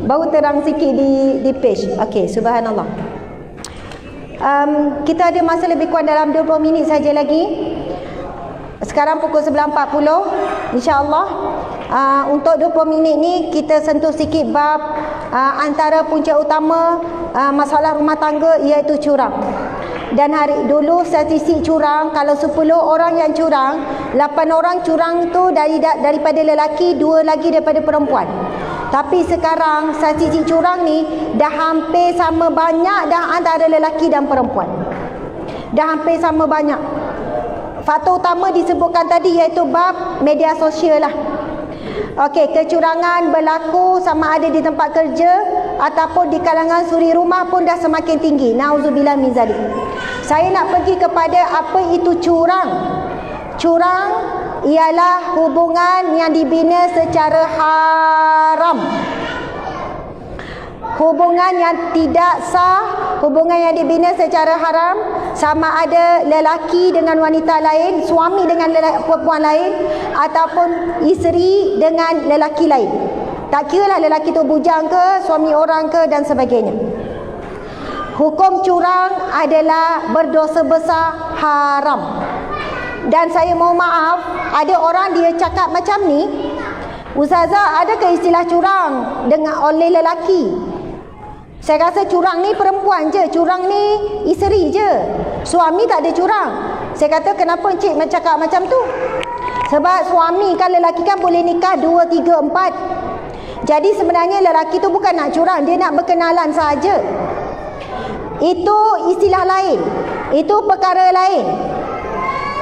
Baru terang sikit di page. Okey, subhanallah. Kita ada masa lebih kurang dalam 20 minit saja lagi. Sekarang pukul 11.40. InsyaAllah untuk 20 minit ni kita sentuh sikit bab antara punca utama masalah rumah tangga, iaitu curang. Dan hari dulu statistik curang, kalau 10 orang yang curang, 8 orang curang tu daripada lelaki, 2 lagi daripada perempuan. Tapi sekarang statistik curang ni dah hampir sama banyak dah antara lelaki dan perempuan. Dah hampir sama banyak. Faktor utama disebutkan tadi iaitu bab media sosial lah. Okey, kecurangan berlaku sama ada di tempat kerja ataupun di kalangan suri rumah pun dah semakin tinggi. Nauzubillah min zalik. Saya nak pergi kepada apa itu curang. Curang ialah hubungan yang dibina secara haram. Hubungan yang tidak sah, hubungan yang dibina secara haram, sama ada lelaki dengan wanita lain, suami dengan perempuan lain, ataupun isteri dengan lelaki lain. Tak kira lah lelaki tu bujang ke, suami orang ke dan sebagainya. Hukum curang adalah berdosa besar, haram. Dan saya mohon maaf, ada orang dia cakap macam ni, Ustazah, adakah istilah curang oleh lelaki? Saya rasa curang ni perempuan je, curang ni isteri je, suami tak ada curang. Saya kata kenapa encik cakap macam tu? Sebab suami kan, lelaki kan boleh nikah 2, 3, 4. Jadi sebenarnya lelaki tu bukan nak curang, dia nak berkenalan saja. Itu istilah lain, itu perkara lain.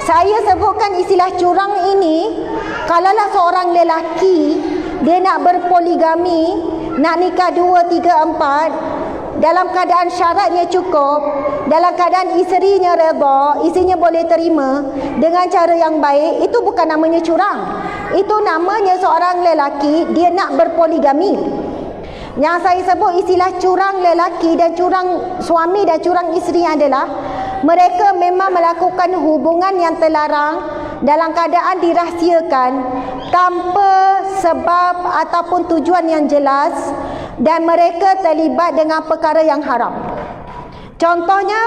Saya sebutkan istilah curang ini, kalaulah seorang lelaki dia nak berpoligami, nak nikah 2, 3, 4, dalam keadaan syaratnya cukup, dalam keadaan isterinya redha, isterinya boleh terima dengan cara yang baik, itu bukan namanya curang. Itu namanya seorang lelaki dia nak berpoligami. Yang saya sebut istilah curang lelaki dan curang suami dan curang isteri adalah mereka memang melakukan hubungan yang terlarang dalam keadaan dirahsiakan tanpa sebab ataupun tujuan yang jelas, dan mereka terlibat dengan perkara yang haram. Contohnya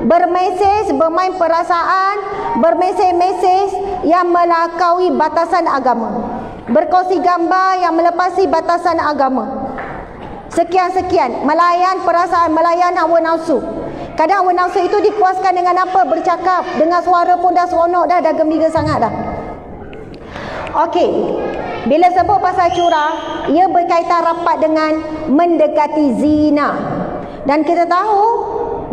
bermesej, bermain perasaan, bermesej-mesej yang melampaui batasan agama, berkongsi gambar yang melepasi batasan agama, sekian-sekian, melayan perasaan, melayan hawa nafsu. Kadang hawa nafsu itu dipuaskan dengan apa? Bercakap, dengan suara pun dah seronok dah gembira sangat dah. Okey, bila sebut pasal curang, ia berkaitan rapat dengan mendekati zina. Dan kita tahu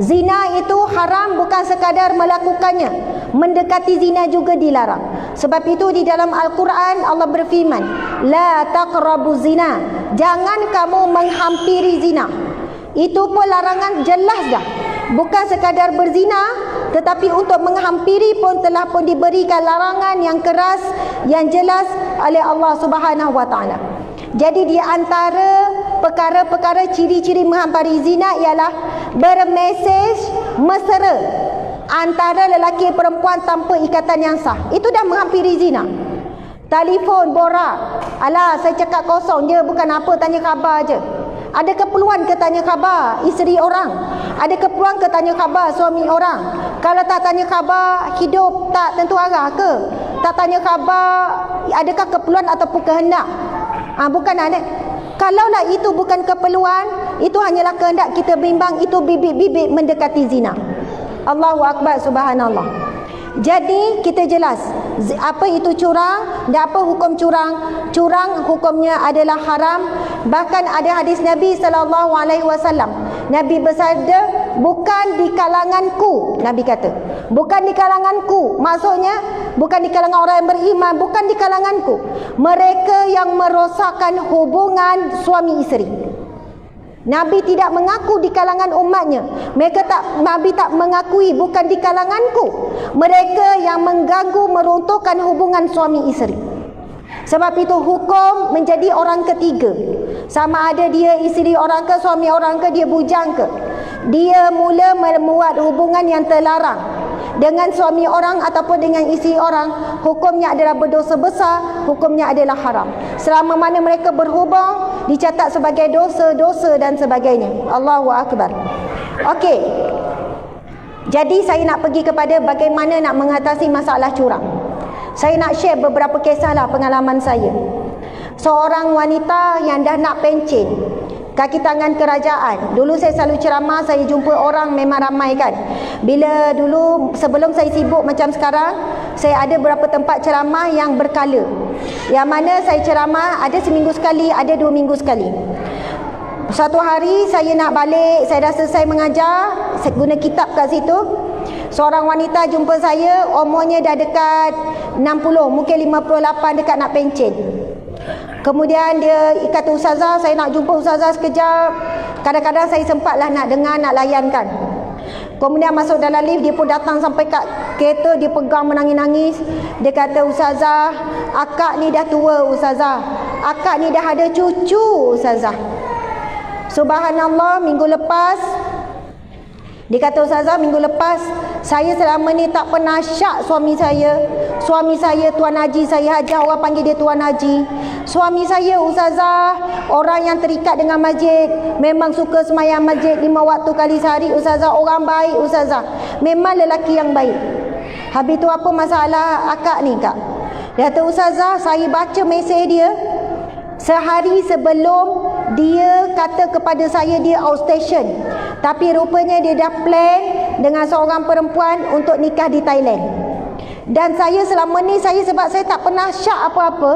zina itu haram bukan sekadar melakukannya, mendekati zina juga dilarang. Sebab itu di dalam Al-Quran Allah berfirman, la taqrabu zina. Jangan kamu menghampiri zina. Itu pun larangan jelas dah. Bukan sekadar berzina, tetapi untuk menghampiri pun telah pun diberikan larangan yang keras, yang jelas oleh Allah Subhanahu wa taala. Jadi di antara perkara-perkara ciri-ciri menghampiri zina ialah bermesej mesra antara lelaki perempuan tanpa ikatan yang sah. Itu dah menghampiri zina. Telefon, borak. Alah, saya cakap kosong je, bukan apa, tanya khabar je. Ada keperluan ke tanya khabar isteri orang? Ada keperluan ke tanya khabar suami orang? Kalau tak tanya khabar, hidup tak tentu arah ke? Tak tanya khabar, adakah keperluan ataupun kehendak? Bukan ada. Kalaulah itu bukan keperluan, itu hanyalah kehendak, kita bimbang, itu bibit-bibit mendekati zina. Allahu Akbar, subhanallah. Jadi kita jelas apa itu curang dan apa hukum curang. Curang hukumnya adalah haram. Bahkan ada hadis Nabi SAW. Nabi bersabda, bukan di kalanganku. Nabi kata, bukan di kalanganku. Maksudnya bukan di kalangan orang yang beriman, bukan di kalanganku. Mereka yang merosakkan hubungan suami isteri. Nabi tidak mengaku di kalangan umatnya. Nabi tak mengakui, bukan di kalanganku. Mereka yang mengganggu, meruntuhkan hubungan suami isteri. Sebab itu hukum menjadi orang ketiga. Sama ada dia isteri orang ke, suami orang ke, dia bujang ke. Dia mula membuat hubungan yang terlarang dengan suami orang ataupun dengan isteri orang, hukumnya adalah berdosa besar, hukumnya adalah haram. Selama mana mereka berhubung, dicatat sebagai dosa-dosa dan sebagainya. Allahu Akbar. Okey. Jadi saya nak pergi kepada bagaimana nak mengatasi masalah curang. Saya nak share beberapa kisahlah pengalaman saya. Seorang wanita yang dah nak pencen, kaki tangan kerajaan. Dulu saya selalu ceramah, saya jumpa orang memang ramai kan. Bila dulu sebelum saya sibuk macam sekarang, saya ada beberapa tempat ceramah yang berkala. Yang mana saya ceramah ada seminggu sekali, ada 2 minggu sekali. Satu hari saya nak balik, saya dah selesai mengajar, saya guna kitab kat situ. Seorang wanita jumpa saya, umurnya dah dekat 60, mungkin 58, dekat nak pencen. Kemudian dia kata, ustazah, saya nak jumpa ustazah sekejap. Kadang-kadang saya sempatlah nak dengar, nak layankan. Kemudian masuk dalam lift, dia pun datang sampai kat kereta, dia pegang menangis-nangis. Dia kata, ustazah, akak ni dah tua ustazah. Akak ni dah ada cucu ustazah. Subhanallah, minggu lepas, dia kata, ustazah, minggu lepas saya selama ni tak pernah syak suami saya. Suami saya Tuan Haji, saya hajar orang panggil dia Tuan Haji. Suami saya ustazah, orang yang terikat dengan masjid, memang suka semayang masjid 5 waktu kali sehari ustazah, orang baik ustazah. Memang lelaki yang baik. Habis tu apa masalah akak ni kak? Dia kata, ustazah, saya baca mesej dia sehari sebelum dia kata kepada saya dia outstation. Tapi rupanya dia dah plan dengan seorang perempuan untuk nikah di Thailand. Dan saya selama ni, sebab saya tak pernah syak apa-apa,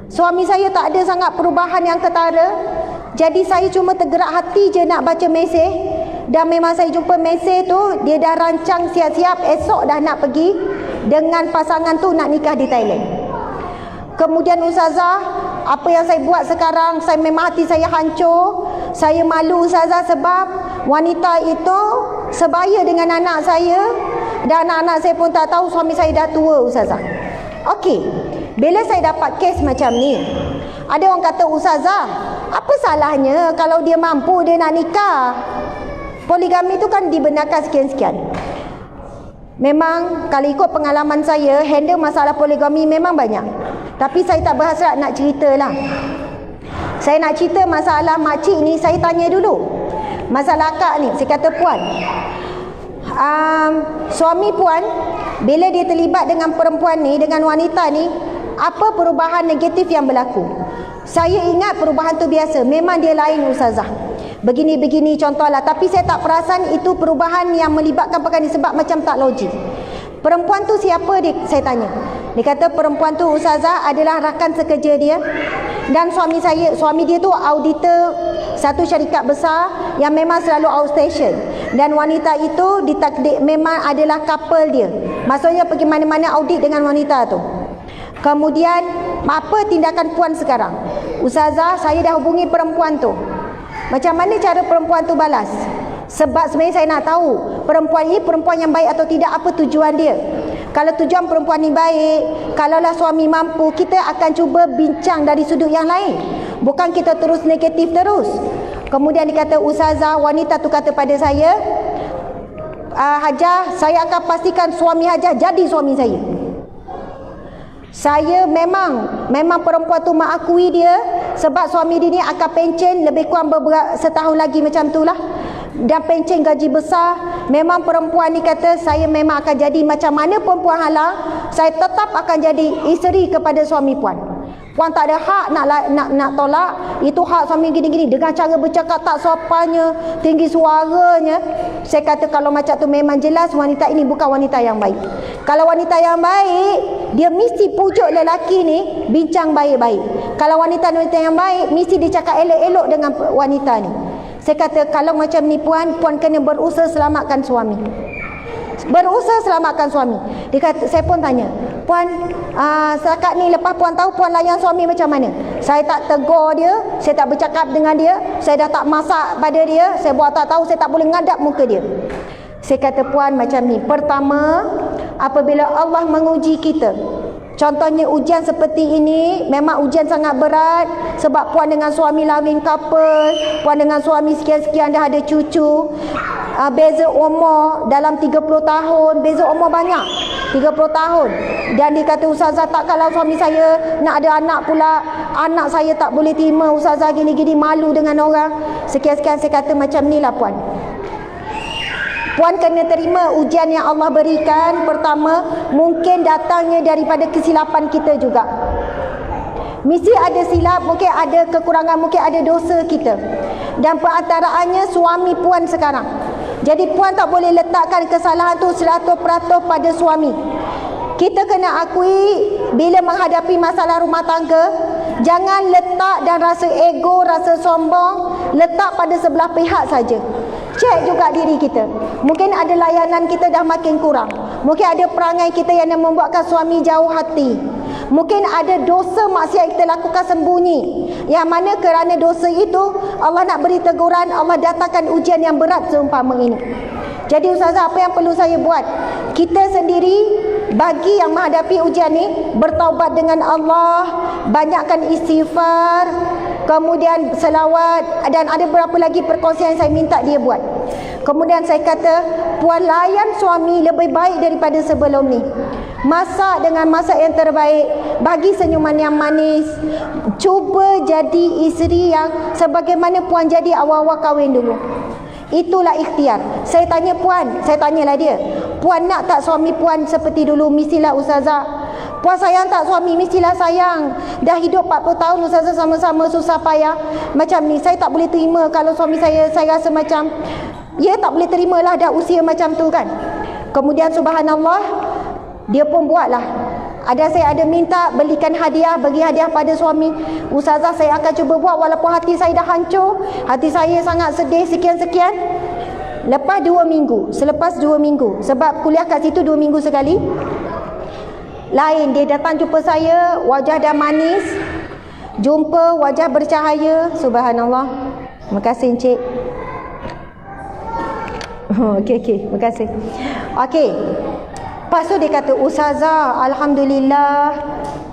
suami saya tak ada sangat perubahan yang ketara. Jadi saya cuma tergerak hati je nak baca mesej. Dan memang saya jumpa mesej tu, dia dah rancang siap-siap esok dah nak pergi dengan pasangan tu nak nikah di Thailand. Kemudian ustazah, apa yang saya buat sekarang, saya memang hati saya hancur. Saya malu ustazah sebab wanita itu sebaya dengan anak saya. Dan anak-anak saya pun tak tahu suami saya dah tua ustazah. Okey, bila saya dapat kes macam ni, ada orang kata, ustazah, apa salahnya kalau dia mampu dia nak nikah? Poligami tu kan dibenarkan sekian-sekian. Memang kalau ikut pengalaman saya, handle masalah poligami memang banyak. Tapi saya tak berhasrat nak ceritalah. Saya nak cerita masalah makcik ni, saya tanya dulu. Masalah akak ni, saya kata, puan, suami puan bila dia terlibat dengan perempuan ni, dengan wanita ni, apa perubahan negatif yang berlaku? Saya ingat perubahan tu biasa, memang dia lain ustazah, begini-begini contohlah. Tapi saya tak perasan itu perubahan yang melibatkan perkara ni, sebab macam tak logik. Perempuan tu siapa dia? Saya tanya. Dia kata perempuan tu ustazah adalah rakan sekerja dia. Dan suami dia tu auditor satu syarikat besar yang memang selalu outstation. Dan wanita itu ditakdir memang adalah couple dia. Maksudnya pergi mana-mana audit dengan wanita tu. Kemudian apa tindakan puan sekarang? Ustazah, saya dah hubungi perempuan tu. Macam mana cara perempuan tu balas? Sebab sebenarnya saya nak tahu perempuan ini perempuan yang baik atau tidak, apa tujuan dia. Kalau tujuan perempuan ni baik, kalaulah suami mampu, kita akan cuba bincang dari sudut yang lain. Bukan kita terus negatif terus. Kemudian dikata, Ustazah, wanita tu kata pada saya, Hajah, saya akan pastikan suami Hajah jadi suami saya. Saya memang perempuan tu mengakui dia, sebab suami dia ni akan pencen lebih kurang setahun lagi macam tu lah, dan pencen gaji besar. Memang perempuan ni kata, saya memang akan jadi macam mana pun puan halang, saya tetap akan jadi isteri kepada suami puan. Puan tak ada hak nak tolak. Itu hak suami gini-gini, dengan cara bercakap tak sopannya, tinggi suaranya. Saya kata kalau macam tu memang jelas wanita ini bukan wanita yang baik. Kalau wanita yang baik, dia mesti pujuk lelaki ni bincang baik-baik. Kalau wanita yang baik, mesti dia cakap elok-elok dengan wanita ni. Saya kata kalau macam ni puan kena berusaha selamatkan suami. Berusaha selamatkan suami. Dia kata, saya pun tanya, puan, setakat ni lepas puan tahu puan layan suami macam mana? Saya tak tegur dia, saya tak bercakap dengan dia, saya dah tak masak pada dia, saya buat tak tahu, saya tak boleh ngadap muka dia. Saya kata, puan macam ni. Pertama, apabila Allah menguji kita, contohnya ujian seperti ini, memang ujian sangat berat. Sebab puan dengan suami lahir couple, puan dengan suami sekian-sekian dah ada cucu, beza umur dalam 30 tahun, beza umur banyak, 30 tahun. Dan dia kata, Ustazah, tak kalau suami saya nak ada anak pula, anak saya tak boleh terima, Ustazah, gini-gini, malu dengan orang, sekian-sekian. Saya kata macam ni lah puan, puan kena terima ujian yang Allah berikan. Pertama, mungkin datangnya daripada kesilapan kita juga. Mesti ada silap, mungkin ada kekurangan, mungkin ada dosa kita. Dan perantaraannya suami puan sekarang. Jadi puan tak boleh letakkan kesalahan tu 100% pada suami. Kita kena akui bila menghadapi masalah rumah tangga, jangan letak dan rasa ego, rasa sombong letak pada sebelah pihak saja. Cek juga diri kita. Mungkin ada layanan kita dah makin kurang. Mungkin ada perangai kita yang membuatkan suami jauh hati. Mungkin ada dosa maksiat kita lakukan sembunyi, yang mana kerana dosa itu Allah nak beri teguran, Allah datangkan ujian yang berat seumpama ini. Jadi Ustazah, apa yang perlu saya buat? Kita sendiri bagi yang menghadapi ujian ni, bertaubat dengan Allah, banyakkan istighfar, kemudian selawat, dan ada berapa lagi perkongsian yang saya minta dia buat. Kemudian saya kata, puan layan suami lebih baik daripada sebelum ni. Masak dengan masak yang terbaik, bagi senyuman yang manis. Cuba jadi isteri yang sebagaimana puan jadi awal-awal kahwin dulu. Itulah ikhtiar. Saya tanya puan, saya tanyalah dia, puan nak tak suami puan seperti dulu? Mestilah Ustazah. Puan sayang tak suami? Mestilah sayang. Dah hidup 40 tahun Ustazah sama-sama susah payah macam ni. Saya tak boleh terima kalau suami saya rasa macam, ya tak boleh terimalah dah usia macam tu kan. Kemudian subhanallah, dia pun buatlah. Saya ada minta belikan hadiah, bagi hadiah pada suami. Ustazah, saya akan cuba buat walaupun hati saya dah hancur, hati saya sangat sedih sekian-sekian. Lepas 2 minggu, selepas 2 minggu, sebab kuliah kat situ 2 minggu sekali, lain, dia datang jumpa saya, wajah dah manis, jumpa wajah bercahaya. Subhanallah. Terima kasih Encik. Okey, terima kasih. Okey. Lepas tu dia kata, Ustazah, Alhamdulillah.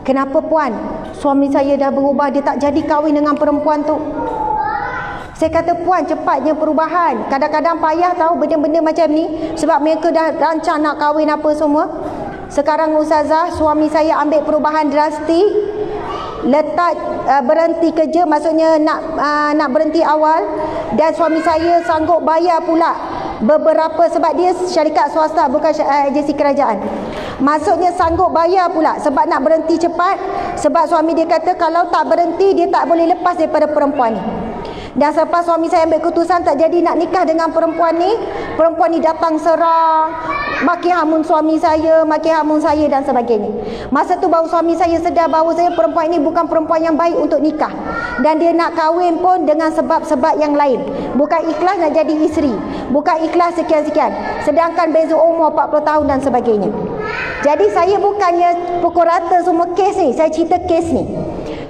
Kenapa puan? Suami saya dah berubah, dia tak jadi kahwin dengan perempuan tu. Saya kata, puan, cepatnya perubahan. Kadang-kadang payah tahu benda-benda macam ni, sebab mereka dah rancang nak kahwin apa semua. Sekarang Ustazah, suami saya ambil perubahan drastik, letak berhenti kerja, maksudnya nak berhenti awal, dan suami saya sanggup bayar pula beberapa, sebab dia syarikat swasta bukan agensi kerajaan. Maksudnya sanggup bayar pula sebab nak berhenti cepat. Sebab suami dia kata kalau tak berhenti dia tak boleh lepas daripada perempuan ni. Dan selepas suami saya ambil keputusan tak jadi nak nikah dengan perempuan ni datang serang, maki hamun suami saya, maki hamun saya dan sebagainya. Masa tu baru suami saya sedar bahawa perempuan ini bukan perempuan yang baik untuk nikah. Dan dia nak kahwin pun dengan sebab-sebab yang lain. Bukan ikhlas nak jadi isteri, bukan ikhlas sekian-sekian. Sedangkan beza umur 40 tahun dan sebagainya. Jadi saya bukannya pukul rata semua kes ni. Saya cerita kes ni.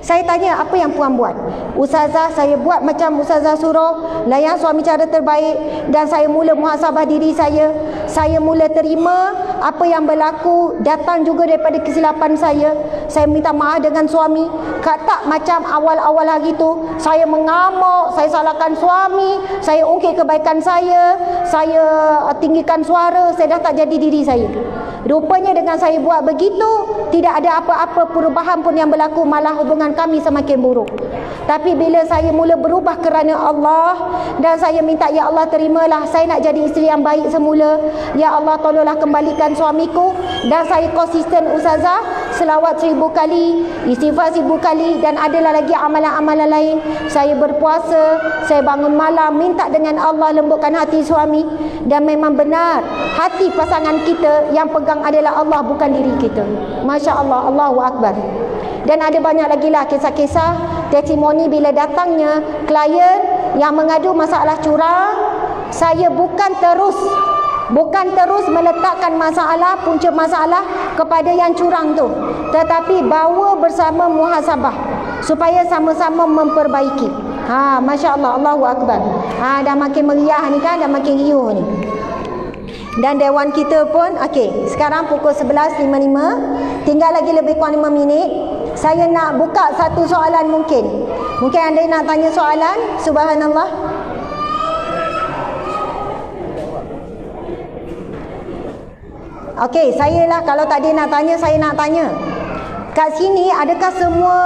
Saya tanya apa yang puan buat. Ustazah, saya buat macam Ustazah suruh, layan suami cara terbaik. Dan saya mula muhasabah diri saya. Saya mula terima apa yang berlaku, datang juga daripada kesilapan saya. Saya minta maaf dengan suami. Tak macam awal-awal hari tu saya mengamuk, saya salahkan suami, saya ungkit kebaikan saya tinggikan suara, saya dah tak jadi diri saya. Rupanya dengan saya buat begitu, tidak ada apa-apa perubahan pun yang berlaku, malah hubungan kami semakin buruk. Tapi bila saya mula berubah kerana Allah, dan saya minta, ya Allah terimalah, saya nak jadi isteri yang baik semula. Ya Allah tolonglah kembalikan suamiku. Dan saya konsisten Ustazah, selawat 1000 kali, istighfar 1000 kali, dan adalah lagi amalan-amalan lain. Saya berpuasa, saya bangun malam, minta dengan Allah lembutkan hati suami. Dan memang benar, hati pasangan kita yang pegang adalah Allah, bukan diri kita. Masya Allah, Allahu Akbar. Dan ada banyak lagi lah kisah-kisah testimoni bila datangnya klien yang mengadu masalah curang. Saya bukan terus meletakkan masalah, punca masalah kepada yang curang tu, tetapi bawa bersama muhasabah supaya sama-sama memperbaiki. Masya Allah, Allahu Akbar. Dah makin meriah ni kan, dah makin riuh ni. Dan dewan kita pun, okey, sekarang pukul 11.55, tinggal lagi lebih kurang 5 minit. Saya nak buka satu soalan mungkin. Mungkin anda nak tanya soalan? Subhanallah. Okey, saya lah, kalau tak ada nak tanya, saya nak tanya. Kat sini adakah semua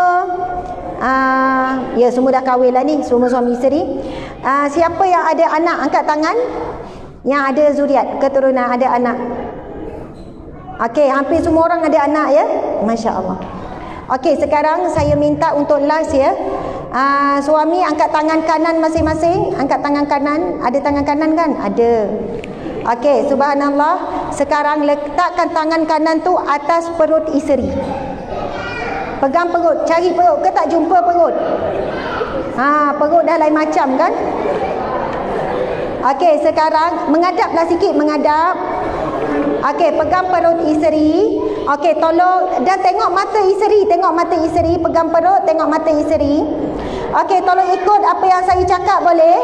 ya semua dah kahwin lah ni, semua suami isteri. Siapa yang ada anak angkat tangan? Yang ada zuriat, keturunan, ada anak. Okey, hampir semua orang ada anak ya. Masya Allah. Okey, sekarang saya minta untuk last ya. Suami angkat tangan kanan masing-masing. Angkat tangan kanan. Ada tangan kanan kan? Ada. Okey, subhanallah. Sekarang letakkan tangan kanan tu atas perut isteri. Pegang perut, cari perut ke tak jumpa perut? Perut dah lain macam kan? Okey, sekarang menghadaplah sikit, menghadap. Okey, pegang perut isteri. Okey, tolong dan tengok mata isteri, pegang perut, tengok mata isteri. Okey, tolong ikut apa yang saya cakap, boleh?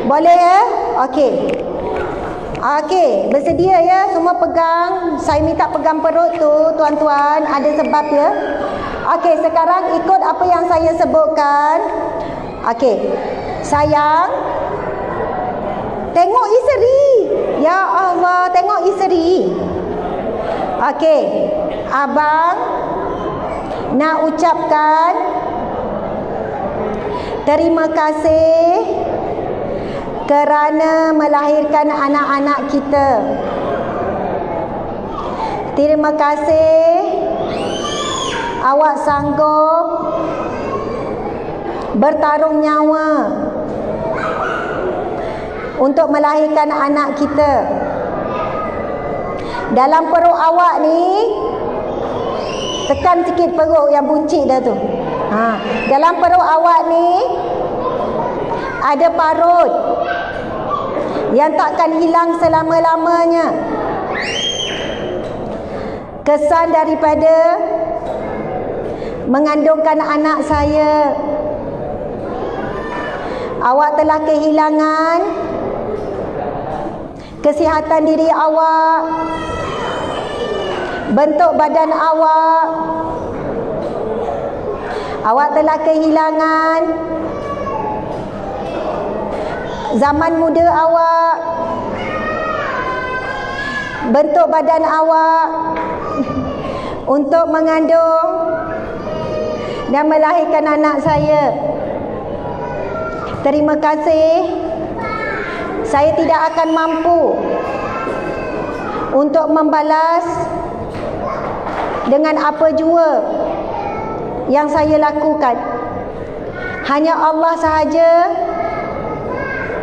Boleh ya? Okey. Okey, bersedia ya, semua pegang. Saya minta pegang perut tu, tuan-tuan, ada sebab ya. Okey, sekarang ikut apa yang saya sebutkan. Okey. Sayang, tengok isteri. Ya Allah, tengok isteri. Okey, abang nak ucapkan terima kasih kerana melahirkan anak-anak kita. Terima kasih awak sanggup bertaruh nyawa untuk melahirkan anak kita. Dalam perut awak ni, tekan sikit perut yang buncit dah tu. Dalam perut awak ni ada parut yang takkan hilang selama-lamanya. Kesan daripada mengandungkan anak saya. Awak telah kehilangan kesihatan diri awak, bentuk badan awak. Awak telah kehilangan zaman muda awak, bentuk badan awak untuk mengandung dan melahirkan anak saya. Terima kasih. Saya tidak akan mampu untuk membalas dengan apa jua yang saya lakukan. Hanya Allah sahaja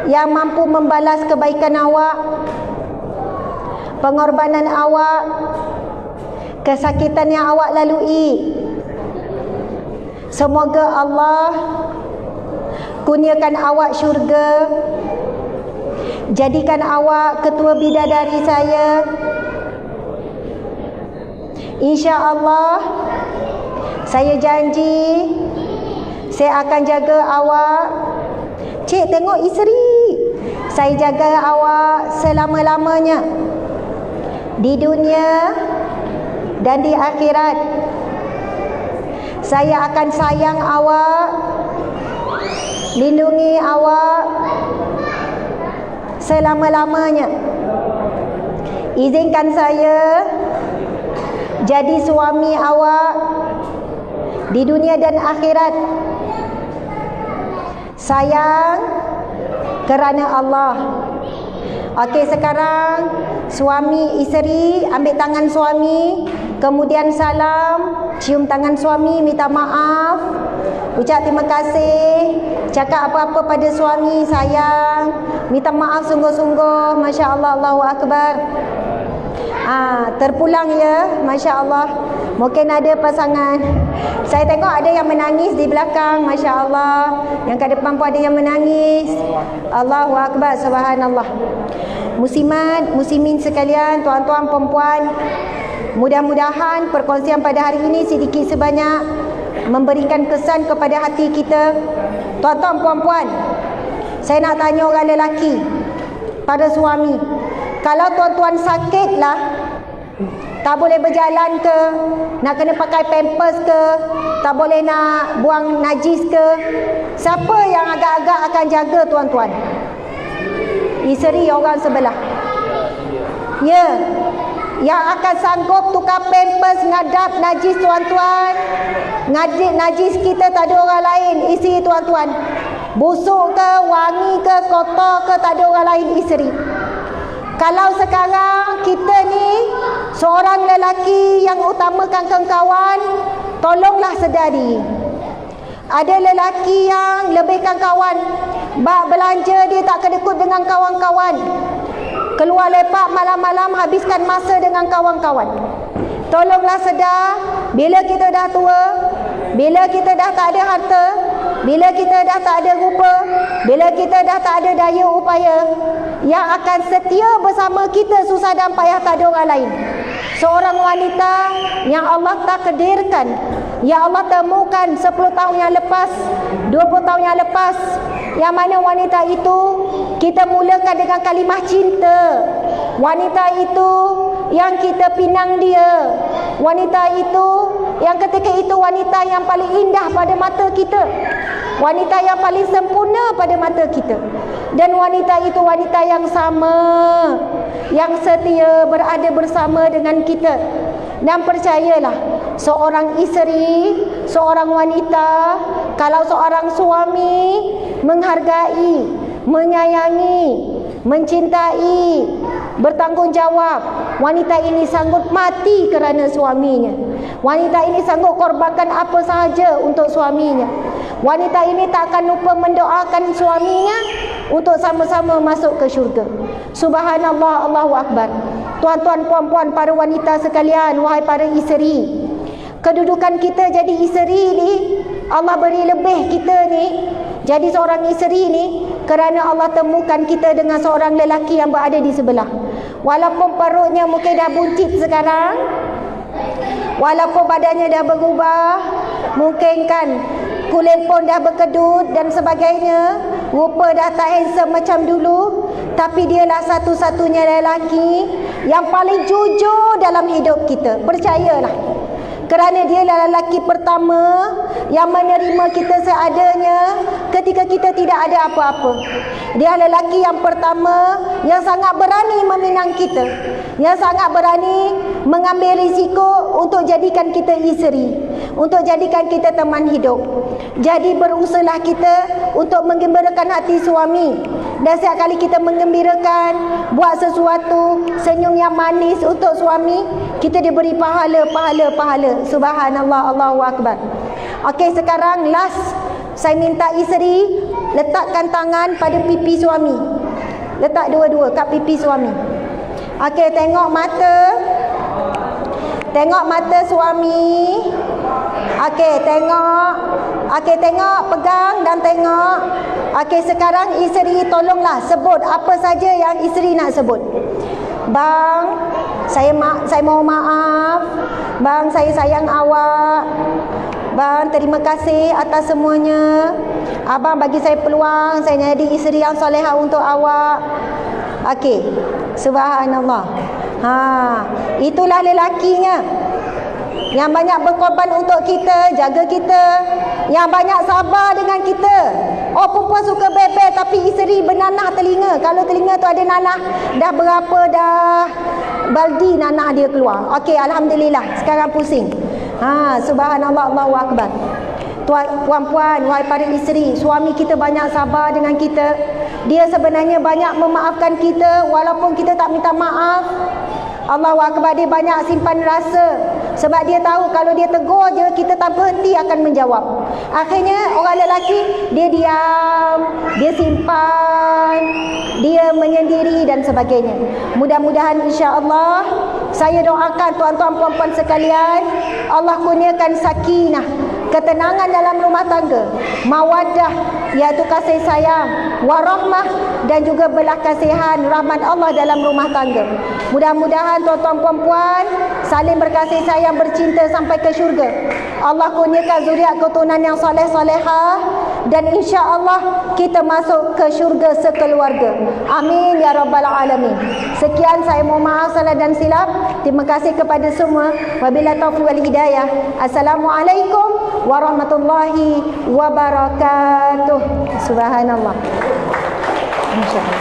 yang mampu membalas kebaikan awak, pengorbanan awak, kesakitan yang awak lalui. Semoga Allah kurniakan awak syurga, jadikan awak ketua bidadari saya, InsyaAllah saya janji saya akan jaga awak. Cik tengok isteri. Saya jaga awak selama-lamanya di dunia dan di akhirat. Saya akan sayang awak, lindungi awak selama-lamanya. Izinkan saya jadi suami awak di dunia dan akhirat. Sayang kerana Allah. Okey, sekarang suami isteri ambil tangan suami, kemudian salam, cium tangan suami, minta maaf, ucap terima kasih, cakap apa-apa pada suami, sayang, minta maaf sungguh-sungguh. Masya Allah, Allahu Akbar. Terpulang ya, Masya Allah. Mungkin ada pasangan, saya tengok ada yang menangis di belakang, Masya Allah. Yang kat depan pun ada yang menangis. Allahu Akbar, subhanallah. Muslimat, muslimin sekalian, tuan-tuan, perempuan, mudah-mudahan perkongsian pada hari ini sedikit sebanyak memberikan kesan kepada hati kita. Tuan-tuan, puan-puan, saya nak tanya orang lelaki pada suami, kalau tuan-tuan sakitlah, tak boleh berjalan ke, nak kena pakai pampers ke, tak boleh nak buang najis ke, siapa yang agak-agak akan jaga tuan-tuan? Isteri orang sebelah. Ya, yang akan sanggup tukar pampers, ngadap najis tuan-tuan. Ngadap najis kita tak ada orang lain, isteri tuan-tuan. Busuk ke, wangi ke, kotor ke, tak ada orang lain, isteri. Kalau sekarang kita ni seorang lelaki yang utamakan kawan, tolonglah sedari. Ada lelaki yang lebihkan kawan, bak belanja dia tak kedekut dengan kawan-kawan, keluar lepak malam-malam habiskan masa dengan kawan-kawan. Tolonglah sedar, bila kita dah tua, bila kita dah tak ada harta, bila kita dah tak ada rupa, bila kita dah tak ada daya upaya, yang akan setia bersama kita susah dan payah tak ada orang lain. Seorang wanita yang Allah takdirkan, yang Allah temukan 10 tahun yang lepas, 20 tahun yang lepas, yang mana wanita itu kita mulakan dengan kalimah cinta. Wanita itu yang kita pinang dia. Wanita itu yang ketika itu wanita yang paling indah pada mata kita, wanita yang paling sempurna pada mata kita. Dan wanita itu wanita yang sama, yang setia berada bersama dengan kita. Dan percayalah, seorang isteri, seorang wanita, kalau seorang suami menghargai, menyayangi, mencintai, bertanggungjawab, wanita ini sanggup mati kerana suaminya. Wanita ini sanggup korbankan apa sahaja untuk suaminya. Wanita ini tak akan lupa mendoakan suaminya untuk sama-sama masuk ke syurga. Subhanallah, Allahu Akbar. Tuan-tuan, puan-puan, para wanita sekalian, wahai para isteri, kedudukan kita jadi isteri ni, Allah beri lebih kita ni jadi seorang isteri ni kerana Allah temukan kita dengan seorang lelaki yang berada di sebelah. Walaupun perutnya mungkin dah buncit sekarang, walaupun badannya dah berubah, mungkin kan kulit pun dah berkedut dan sebagainya, rupa dah tak handsome macam dulu, tapi dialah satu-satunya lelaki yang paling jujur dalam hidup kita. Percayalah, kerana dialah lelaki pertama yang menerima kita seadanya ketika kita tidak ada apa-apa. Dia lelaki yang pertama yang sangat berani meminang kita, yang sangat berani mengambil risiko untuk jadikan kita isteri, untuk jadikan kita teman hidup. Jadi berusahalah kita untuk menggembirakan hati suami. Dan setiap kali kita menggembirakan, buat sesuatu, senyum yang manis untuk suami, kita diberi pahala. Subhanallah, Allahu Akbar. Okey, sekarang last, saya minta isteri letakkan tangan pada pipi suami. Letak dua-dua kat pipi suami. Okey, tengok mata. Tengok mata suami. Okey, tengok. Okey, tengok, pegang dan tengok. Okey, sekarang isteri tolonglah sebut apa saja yang isteri nak sebut. Bang, Saya mohon maaf. Bang, saya sayang awak. Bang, terima kasih atas semuanya. Abang bagi saya peluang, saya jadi isteri yang solehah untuk awak. Okey. Subhanallah. Itulah lelakinya. Yang banyak berkorban untuk kita, jaga kita. Yang banyak sabar dengan kita. Oh, perempuan suka bebel tapi isteri bernanah telinga. Kalau telinga tu ada nanah, dah berapa dah baldi nanah dia keluar. Okey, alhamdulillah. Sekarang pusing. Subhanallah, Allahu akbar. Puan-puan, wahai para isteri, suami kita banyak sabar dengan kita. Dia sebenarnya banyak memaafkan kita walaupun kita tak minta maaf. Allahu akbar, dia banyak simpan rasa. Sebab dia tahu kalau dia tegur je, kita tak berhenti akan menjawab. Akhirnya orang lelaki, dia diam, dia simpan, dia menyendiri dan sebagainya. Mudah-mudahan insya-Allah, saya doakan tuan-tuan puan-puan sekalian, Allah kurniakan sakinah, ketenangan dalam rumah tangga, mawaddah iaitu kasih sayang, warahmah dan juga belas kasihan, rahmat Allah dalam rumah tangga. Mudah-mudahan tuan-tuan puan-puan saling berkasih sayang, bercinta sampai ke syurga. Allah kurniakan zuriat keturunan yang soleh-solehah dan insya-Allah kita masuk ke syurga sekeluarga. Amin ya rabbal alamin. Sekian, saya mohon maaf salah dan silap. Terima kasih kepada semua. Wabillahi taufiq wal hidayah. Assalamualaikum warahmatullahi wabarakatuh. Subhanallah. Insyaallah.